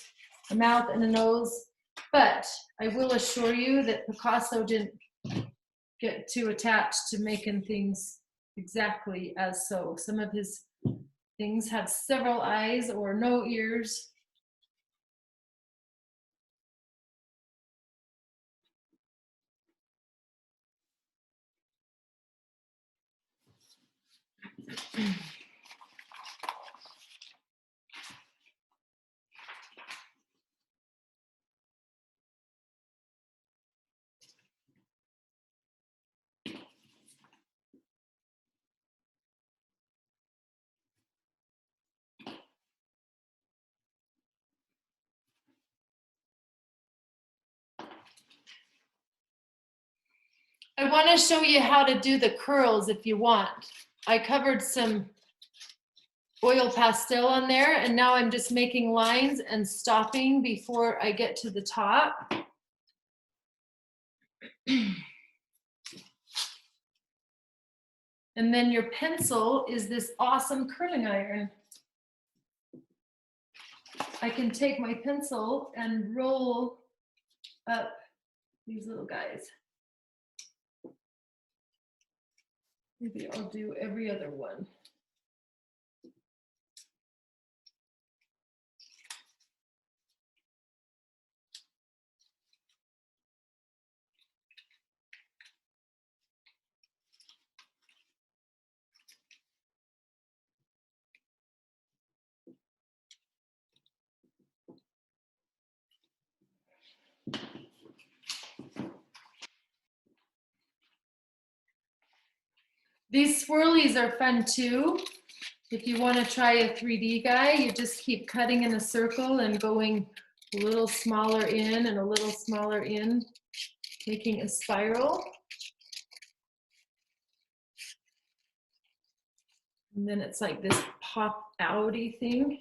Speaker 1: a mouth, and a nose. But I will assure you that Picasso didn't get too attached to making things exactly as so. Some of his things have several eyes or no ears. I want to show you how to do the curls if you want. I covered some oil pastel on there, and now I'm just making lines and stopping before I get to the top. And then your pencil is this awesome curling iron. I can take my pencil and roll up these little guys. Maybe I'll do every other one. These swirlies are fun too. If you want to try a 3D guy, you just keep cutting in a circle and going a little smaller in and a little smaller in, making a spiral. And then it's like this pop outy thing.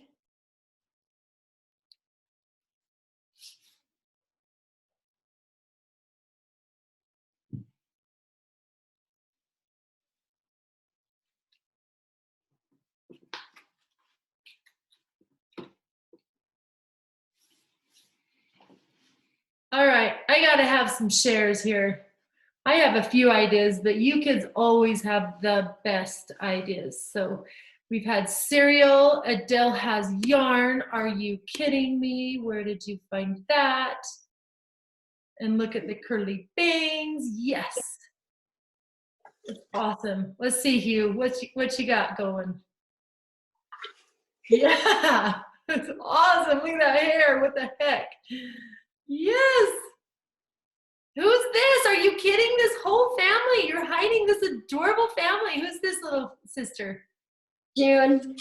Speaker 1: All right, I gotta have some shares here. I have a few ideas, but you kids always have the best ideas. So we've had cereal, Adele has yarn. Are you kidding me? Where did you find that? And look at the curly bangs. wings. Yes. That's awesome. Let's see, Hugh. What you got going? Yeah. That's awesome. Look at that hair. What the heck? Yes. Who's this? Are you kidding? This whole family. You're hiding this adorable family. Who's this little sister?
Speaker 2: June.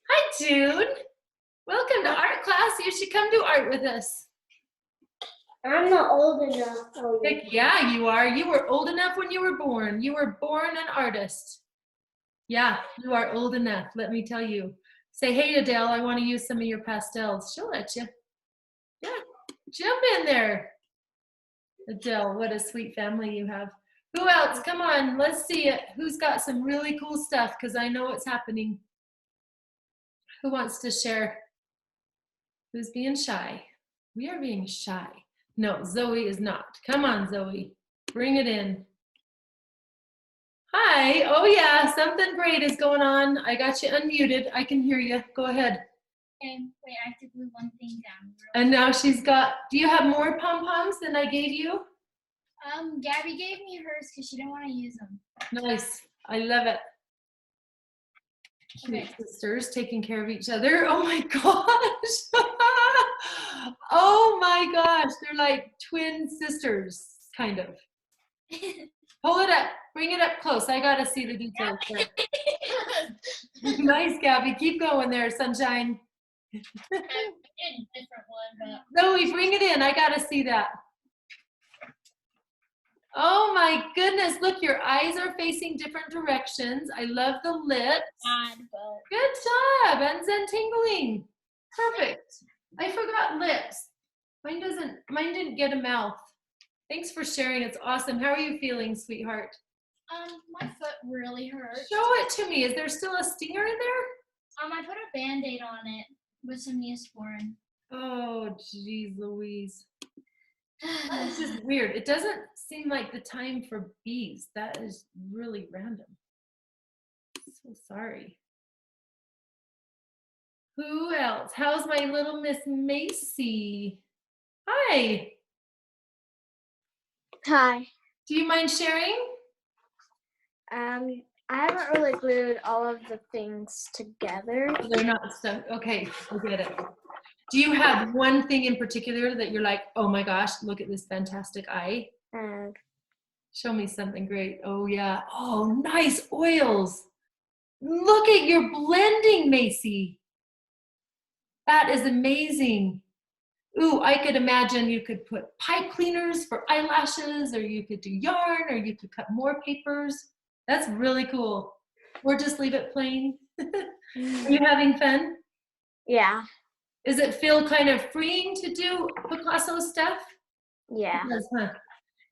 Speaker 1: Hi, June. Welcome to art class. You should come do art with us.
Speaker 2: I'm not old enough. Oh,
Speaker 1: Heck yeah, you are. You were old enough when you were born. You were born an artist. Yeah, you are old enough, let me tell you. Say, hey, Adele, I want to use some of your pastels. She'll let you. Yeah, jump in there. Adele, what a sweet family you have. Who else? Come on, let's see it. Who's got some really cool stuff? Because I know it's happening. Who wants to share? Who's being shy? We are being shy. No, Zoe is not. Come on, Zoe. Bring it in. Hi. Oh, yeah. Something great is going on. I got you unmuted. I can hear you. Go ahead.
Speaker 4: Okay, wait, I have to glue one thing down.
Speaker 1: And now she's got, do you have more pom-poms than I gave you?
Speaker 4: Gabby gave me hers because she didn't want to use them.
Speaker 1: Nice. I love it. Cute sisters taking care of each other. Oh my gosh. Oh my gosh. They're like twin sisters, kind of. Pull it up. Bring it up close. I got to see the details there. Nice, Gabby. Keep going there, sunshine.
Speaker 4: A different one, but
Speaker 1: Zoe, bring it in. I got to see that. Oh my goodness. Look, your eyes are facing different directions. I love the lips. Good job. And then tingling. Perfect. I forgot lips. Mine didn't get a mouth. Thanks for sharing. It's awesome. How are you feeling, sweetheart?
Speaker 4: my foot really hurts.
Speaker 1: Show it to me. Is there still a stinger in there?
Speaker 4: I put a Band-Aid on it with some Neosporin.
Speaker 1: Oh, geez Louise. It's just weird. It doesn't seem like the time for bees. That is really random. So sorry. Who else? How's my little Miss Macy? Hi.
Speaker 5: Hi.
Speaker 1: Do you mind sharing?
Speaker 5: I haven't really glued all of the things together.
Speaker 1: Oh, they're not stuck. Okay, I get it. Do you have one thing in particular that you're like, oh my gosh, look at this fantastic eye? Show me something great. Oh yeah. Oh, nice oils. Look at your blending, Macy. That is amazing. Ooh, I could imagine you could put pipe cleaners for eyelashes, or you could do yarn, or you could cut more papers. That's really cool. Or just leave it plain. Are you having fun?
Speaker 5: Yeah.
Speaker 1: Does it feel kind of freeing to do Picasso stuff?
Speaker 5: Yeah.
Speaker 1: It does, huh?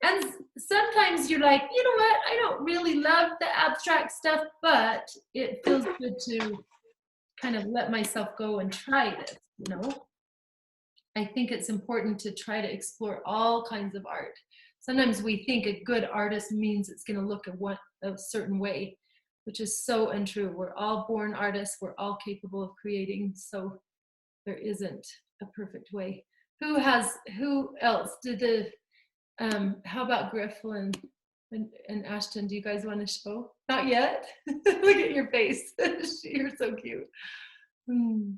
Speaker 1: And sometimes you're like, you know what? I don't really love the abstract stuff, but it feels good to kind of let myself go and try this, you know? I think it's important to try to explore all kinds of art. Sometimes we think a good artist means it's going to look a certain way, which is so untrue. We're all born artists. We're all capable of creating. So there isn't a perfect way. Who else did the, how about Griffin and Ashton? Do you guys want to show? Not yet? Look at your face. You're so cute. Do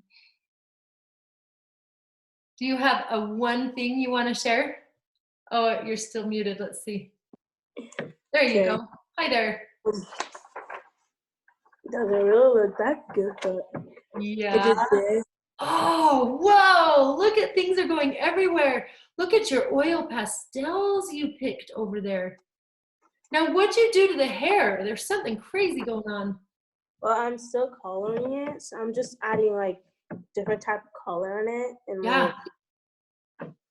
Speaker 1: you have a one thing you want to share? Oh, you're still muted. Let's see. There you go. Hi there.
Speaker 10: Doesn't really look that good, but
Speaker 1: yeah. Oh, whoa. Look at things are going everywhere. Look at your oil pastels you picked over there. Now, what'd you do to the hair? There's something crazy going on.
Speaker 10: Well, I'm still coloring it, so I'm just adding like different type of color in it. And
Speaker 1: yeah.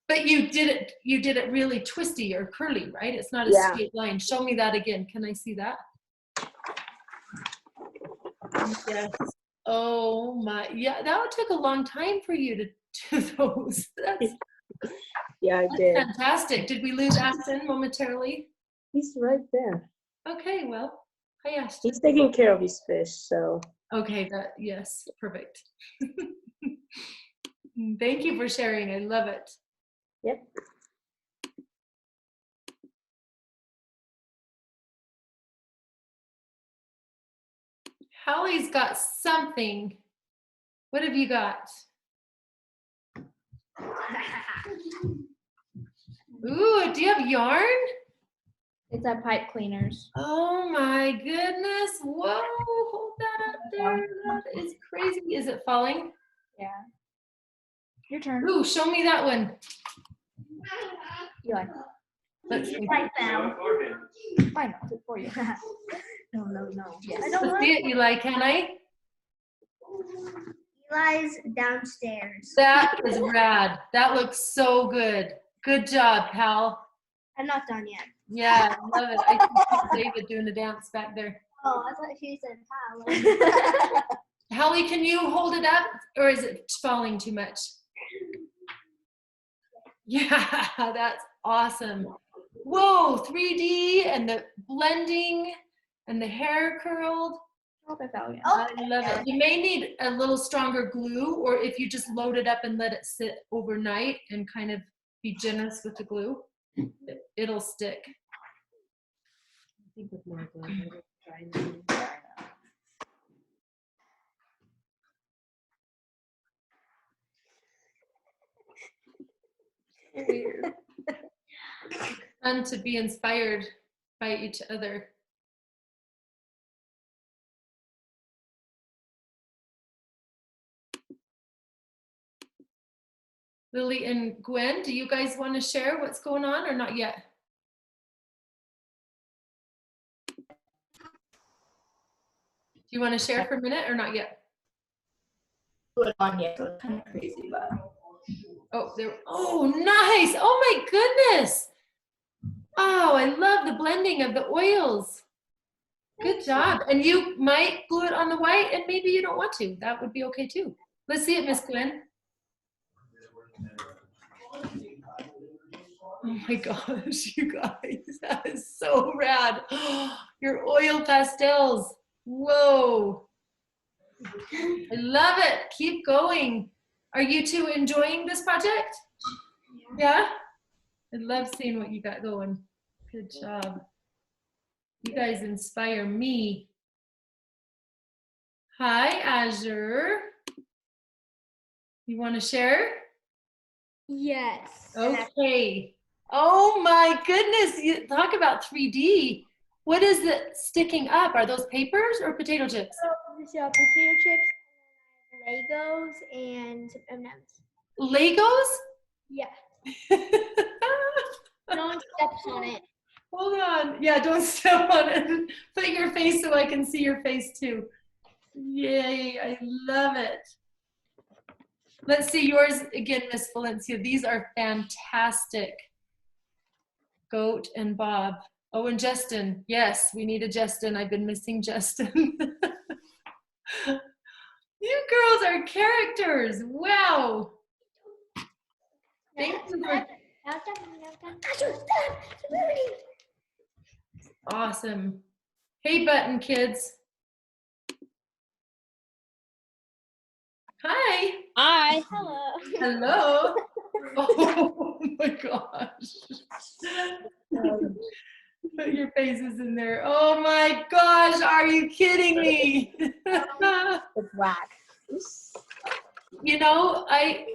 Speaker 1: But you did it really twisty or curly, right? It's not a straight line. Show me that again. Can I see that? Yes. Oh my, yeah, that took a long time for you to do those. That's
Speaker 10: did.
Speaker 1: Fantastic. Did we lose Ashton momentarily?
Speaker 10: He's right there.
Speaker 1: Okay, well, hi Ashton.
Speaker 10: He's taking care of his fish, so.
Speaker 1: Okay, yes, perfect. Thank you for sharing. I love it.
Speaker 10: Yep.
Speaker 1: Hallie's got something. What have you got? Ooh, do you have yarn?
Speaker 3: It's our pipe cleaners.
Speaker 1: Oh my goodness. Whoa, hold that up there. That is crazy. Is it falling?
Speaker 3: Yeah. Your turn.
Speaker 1: Ooh, show me that one.
Speaker 3: You like
Speaker 1: Let's see.
Speaker 3: right now. I know, it's for you. No. Yes.
Speaker 7: I don't
Speaker 1: Let's see it, Eli. Can I?
Speaker 7: Eli's downstairs.
Speaker 1: That is rad. That looks so good. Good job, pal.
Speaker 7: I'm not done yet.
Speaker 1: Yeah, I love it. I can see David doing the dance back there.
Speaker 7: Oh, I thought she said pal.
Speaker 1: Hallie, can you hold it up or is it falling too much? Yeah, that's awesome. Whoa, 3D and the blending and the hair curled.
Speaker 3: Oh, I found it.
Speaker 1: I love it. You may need a little stronger glue, or if you just load it up and let it sit overnight and kind of be generous with the glue, it'll stick.
Speaker 11: I think with more glue, it'll dry easier.
Speaker 1: Fun to be inspired by each other. Lily and Gwen, do you guys want to share what's going on or not yet? Do you want to share for a minute or not yet?
Speaker 3: On yet, so it's kind of crazy, but
Speaker 1: Oh, there. Oh, nice. Oh my goodness. Oh, I love the blending of the oils. Good job. And you might glue it on the white and maybe you don't want to. That would be okay too. Let's see it, Miss Gwen. Oh my gosh, you guys, that is so rad. Your oil pastels. Whoa. I love it. Keep going. Are you two enjoying this project? Yeah? I love seeing what you got going. Good job. You guys inspire me. Hi, Azure. You want to share?
Speaker 7: Yes.
Speaker 1: Okay. Oh my goodness. You talk about 3D. What is it sticking up? Are those papers or potato chips?
Speaker 7: So potato chips, Legos, and some M&Ms.
Speaker 1: Legos?
Speaker 7: Yeah. No one steps on it.
Speaker 1: Hold on. Yeah, don't step on it. Put your face so I can see your face too. Yay, I love it. Let's see yours again, Miss Valencia. These are fantastic. Goat and Bob. Oh, and Justin. Yes, we need a Justin. I've been missing Justin. You girls are characters. Wow. Thank you for... Awesome. Hey, button kids. Hi.
Speaker 5: Hi. Hello.
Speaker 1: Hello. Oh my gosh. Put your faces in there. Oh my gosh, are you kidding me?
Speaker 3: it's whack.
Speaker 1: You know, I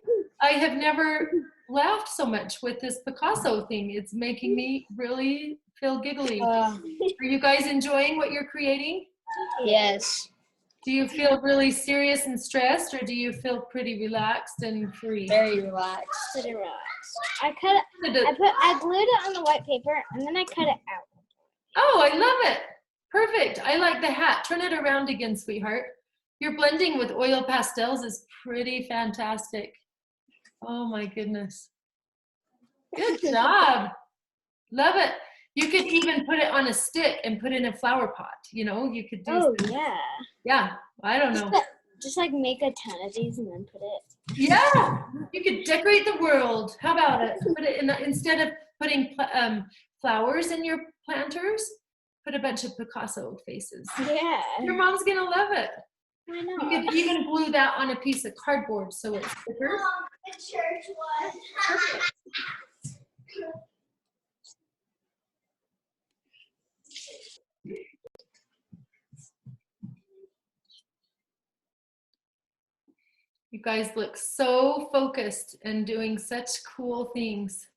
Speaker 1: have never laughed so much with this Picasso thing. It's making me really feel giggly. Are you guys enjoying what you're creating?
Speaker 5: Yes.
Speaker 1: Do you feel really serious and stressed, or do you feel pretty relaxed and free?
Speaker 5: Very relaxed. Pretty relaxed. I glued it on the white paper and then I cut it out.
Speaker 1: Oh, I love it. Perfect. I like the hat. Turn it around again, sweetheart. Your blending with oil pastels is pretty fantastic. Oh my goodness. Good job. Love it. You could even put it on a stick and put it in a flower pot. You know, you could do.
Speaker 5: Oh,
Speaker 1: some,
Speaker 5: yeah.
Speaker 1: Yeah, I don't know.
Speaker 5: Just like make a ton of these and then put it.
Speaker 1: Yeah, you could decorate the world. How about it? Put it in instead of putting flowers in your planters, put a bunch of Picasso faces.
Speaker 5: Yeah.
Speaker 1: Your mom's gonna love it.
Speaker 5: I know.
Speaker 1: You could even glue that on a piece of cardboard so it's thicker.
Speaker 2: The church one.
Speaker 1: You guys look so focused and doing such cool things.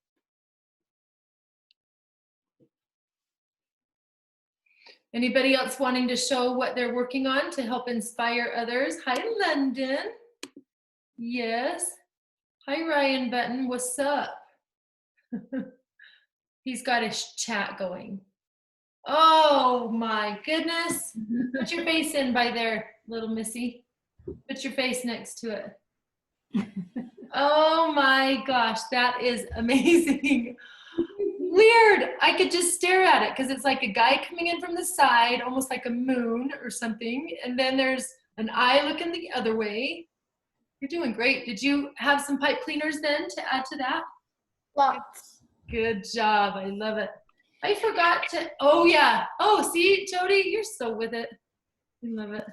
Speaker 1: Anybody else wanting to show what they're working on to help inspire others? Hi, London. Yes. Hi, Ryan Button. What's up? He's got his chat going. Oh my goodness. Put your face in by there, little missy. Put your face next to it. Oh my gosh, that is amazing. Weird. I could just stare at it because it's like a guy coming in from the side, almost like a moon or something. And then there's an eye looking the other way. You're doing great. Did you have some pipe cleaners then to add to that?
Speaker 7: Lots.
Speaker 1: Good job. I love it. I forgot to, oh yeah. Oh, see, Jody, you're so with it. I love it.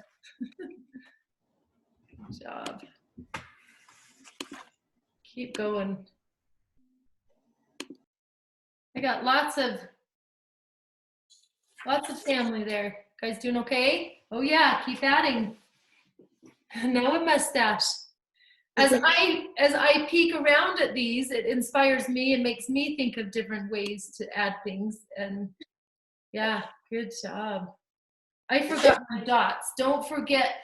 Speaker 1: Good job. Keep going. I got lots of family there. Guys doing okay? Oh yeah, keep adding. Now a mustache. As I peek around at these, it inspires me and makes me think of different ways to add things. And yeah, good job. I forgot my dots. Don't forget,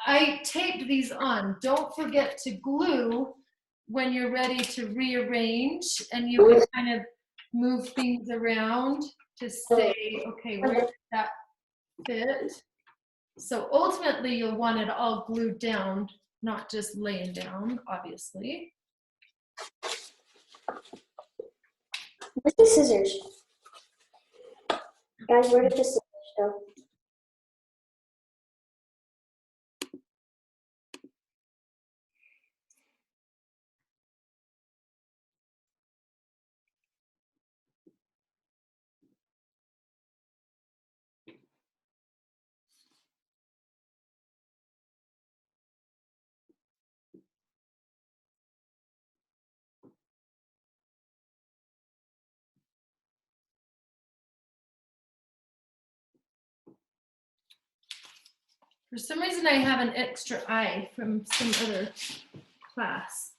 Speaker 1: I taped these on. Don't forget to glue when you're ready to rearrange, and you can kind of move things around to say, okay, where does that fit? So ultimately you'll want it all glued down, not just laying down, obviously.
Speaker 2: Where's the scissors? Guys, where did the scissors go?
Speaker 1: For some reason I have an extra eye from some other class.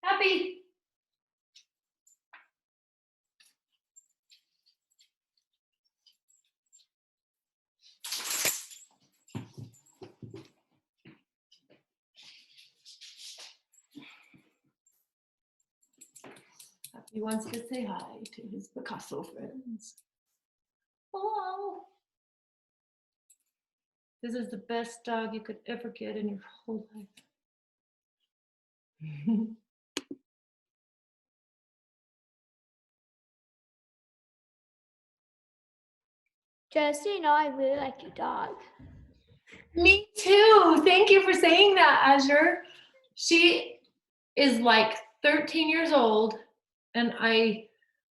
Speaker 1: Happy. He wants to say hi to his Picasso friends. Hello. This is the best dog you could ever get in your whole life.
Speaker 7: Just so you know, I really like your dog.
Speaker 1: Me too. Thank you for saying that, Azure. She is like 13 years old, and I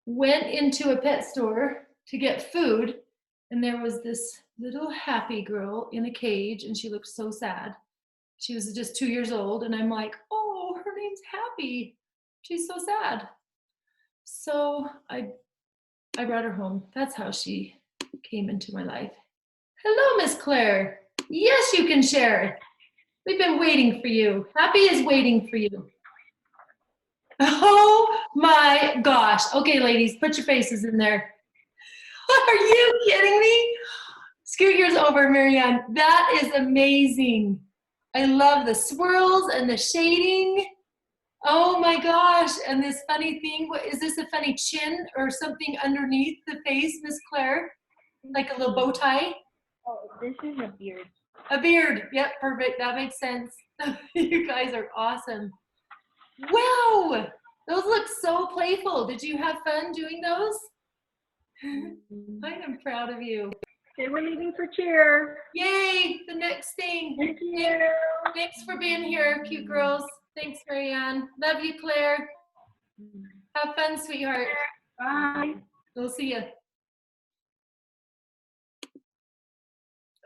Speaker 1: went into a pet store to get food, and there was this little happy girl in a cage, and she looked so sad. She was just 2 years old, and I'm like, oh, her name's Happy. She's so sad. So I brought her home. That's how she came into my life. Hello, Miss Claire. Yes, you can share. We've been waiting for you. Happy is waiting for you. Oh my gosh. Okay, ladies, put your faces in there. Are you kidding me? Scoot yours over, Marianne. That is amazing. I love the swirls and the shading. Oh my gosh. And this funny thing, what is this, a funny chin or something underneath the face, Miss Claire? Like a little bow tie?
Speaker 3: Oh, this is a beard.
Speaker 1: A beard. Yep, perfect. That makes sense. You guys are awesome. Wow. Those look so playful. Did you have fun doing those? I am proud of you.
Speaker 9: Okay, we're leaving for cheer.
Speaker 1: Yay, the next thing.
Speaker 9: Thank you.
Speaker 1: Thanks for being here, cute girls. Thanks, Marianne. Love you, Claire. Have fun, sweetheart.
Speaker 9: Bye.
Speaker 1: We'll see you.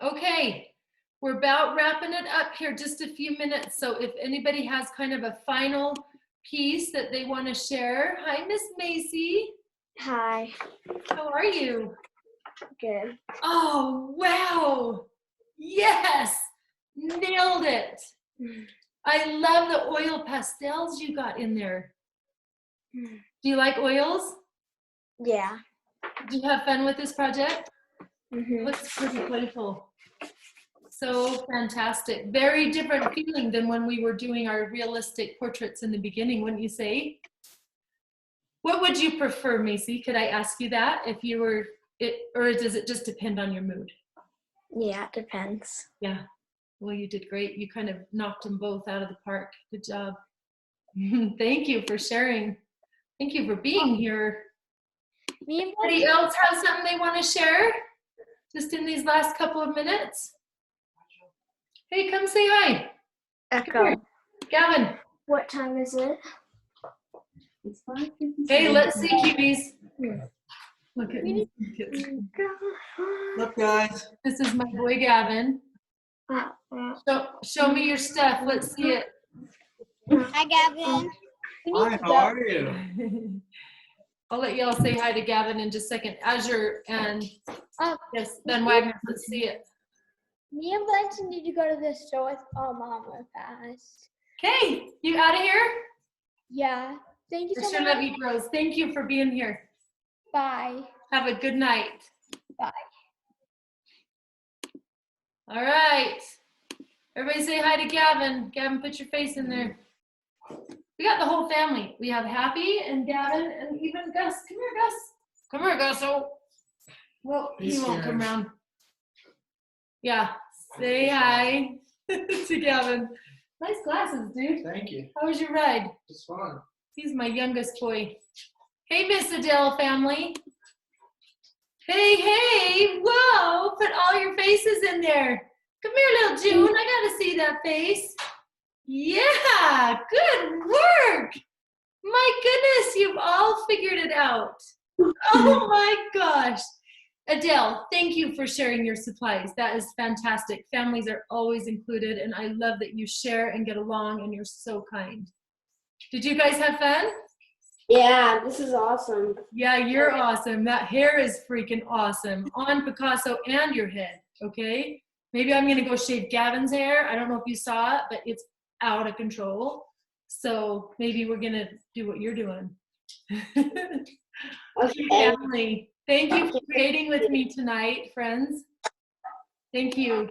Speaker 1: Okay, we're about wrapping it up here, just a few minutes. So if anybody has kind of a final piece that they want to share. Hi, Miss Macy.
Speaker 5: Hi.
Speaker 1: How are you?
Speaker 5: Good.
Speaker 1: Oh, wow. Yes, nailed it. I love the oil pastels you got in there. Do you like oils?
Speaker 5: Yeah.
Speaker 1: Did you have fun with this project?
Speaker 5: Mm-hmm.
Speaker 1: Looks pretty playful. So fantastic. Very different feeling than when we were doing our realistic portraits in the beginning, wouldn't you say? What would you prefer, Macy? Could I ask you that if you were it, or does it just depend on your mood?
Speaker 5: Yeah, it depends.
Speaker 1: Yeah. Well, you did great. You kind of knocked them both out of the park. Good job. Thank you for sharing. Thank you for being here. Anybody else have something they want to share? Just in these last couple of minutes? Hey, come say hi.
Speaker 5: Echo.
Speaker 1: Gavin.
Speaker 5: What time is it?
Speaker 11: It's 5:57.
Speaker 1: Hey, let's see, cuties. Look at me.
Speaker 8: What's up, guys?
Speaker 1: This is my boy, Gavin. Show me your stuff. Let's see it.
Speaker 5: Hi, Gavin.
Speaker 8: Hi, how are you?
Speaker 1: I'll let y'all say hi to Gavin in just a second. Azure and yes, Ben Wagner. Let's see it.
Speaker 7: Me and Blanton need to go to the store with Mom real fast.
Speaker 1: Okay, you out of here?
Speaker 7: Yeah. Thank you
Speaker 1: For
Speaker 7: so
Speaker 1: sure,
Speaker 7: much.
Speaker 1: love you, bros. Thank you for being here.
Speaker 7: Bye.
Speaker 1: Have a good night.
Speaker 7: Bye.
Speaker 1: All right. Everybody say hi to Gavin. Gavin, put your face in there. We got the whole family. We have Happy and Gavin and even Gus. Come here, Gus. Come here, Gus. Oh, well, he won't come around. Yeah, say hi to Gavin. Nice glasses, dude.
Speaker 8: Thank you.
Speaker 1: How was your ride?
Speaker 8: It's fun.
Speaker 1: He's my youngest boy. Hey, Miss Adele family. Hey, whoa, put all your faces in there. Come here, little June, I gotta see that face. Yeah, good work. My goodness, you've all figured it out. Oh my gosh. Adele, thank you for sharing your supplies. That is fantastic. Families are always included, and I love that you share and get along, and you're so kind. Did you guys have fun?
Speaker 10: Yeah, this is awesome.
Speaker 1: Yeah, you're awesome. That hair is freaking awesome on Picasso and your head, okay? Maybe I'm going to go shave Gavin's hair. I don't know if you saw it, but it's out of control. So maybe we're going to do what you're doing. Okay, family. Thank you for creating with me tonight, friends. Thank you.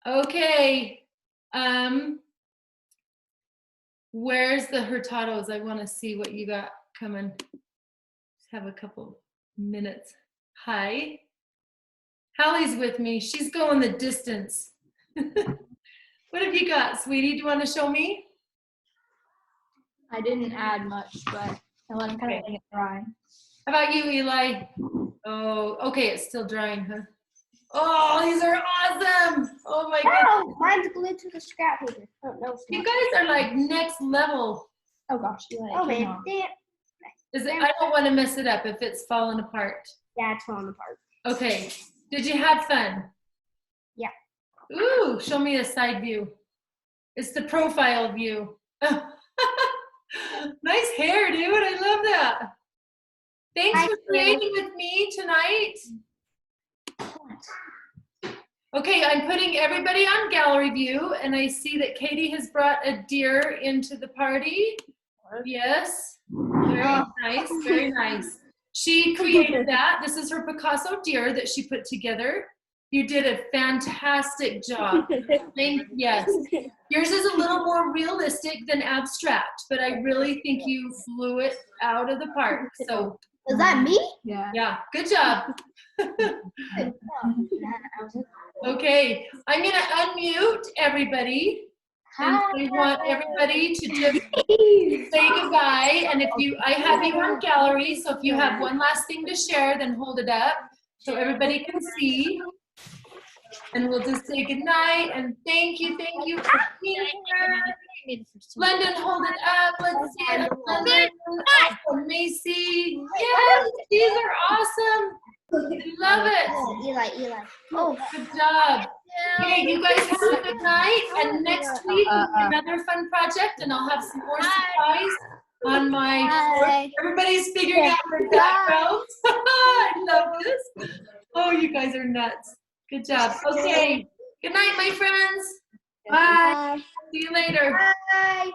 Speaker 1: Okay. Where's the Hurtados? I want to see what you got coming. Just have a couple minutes. Hi. Hallie's with me. She's going the distance. What have you got, sweetie? Do you want to show me?
Speaker 3: I didn't add much, but I let him kind of let it dry.
Speaker 1: How about you, Eli? Oh, okay, it's still drying, huh? Oh, these are awesome. Oh my goodness.
Speaker 7: Oh, mine's glued to the scrap paper. Oh, no, it's
Speaker 1: You
Speaker 7: not.
Speaker 1: guys are like next level.
Speaker 3: Oh gosh, Eli,
Speaker 7: Oh,
Speaker 3: it came
Speaker 7: man.
Speaker 3: off.
Speaker 7: Damn.
Speaker 1: Is it, I don't want to mess it up if it's falling apart.
Speaker 7: Yeah, it's falling apart.
Speaker 1: Okay, did you have fun?
Speaker 7: Yeah.
Speaker 1: Ooh, show me a side view. It's the profile view. Nice hair, dude. I love that. Thanks for creating with me tonight. Okay, I'm putting everybody on gallery view, and I see that Katie has brought a deer into the party. Yes, very nice, very nice. She created that. This is her Picasso deer that she put together. You did a fantastic job. Yes. Yours is a little more realistic than abstract, but I really think you blew it out of the park. So,
Speaker 7: Is that me?
Speaker 1: yeah, good job. Okay, I'm going to unmute everybody. And I want everybody to just say goodbye. And if you, I have you on gallery, so if you have one last thing to share, then hold it up so everybody can see. And we'll just say goodnight and thank you for being here. London, hold it up. Let's see it. London, awesome. Macy, yes, these are awesome. Love it.
Speaker 7: Eli. Oh,
Speaker 1: Good job. Okay, you guys have a good night. And next week, another fun project, and I'll have some more surprise on my.
Speaker 5: Bye.
Speaker 1: Everybody's figuring out their backgrounds. I love this. Oh, you guys are nuts. Good job. Okay. Good night, my friends. Bye.
Speaker 5: Bye.
Speaker 1: See you later.
Speaker 7: bye.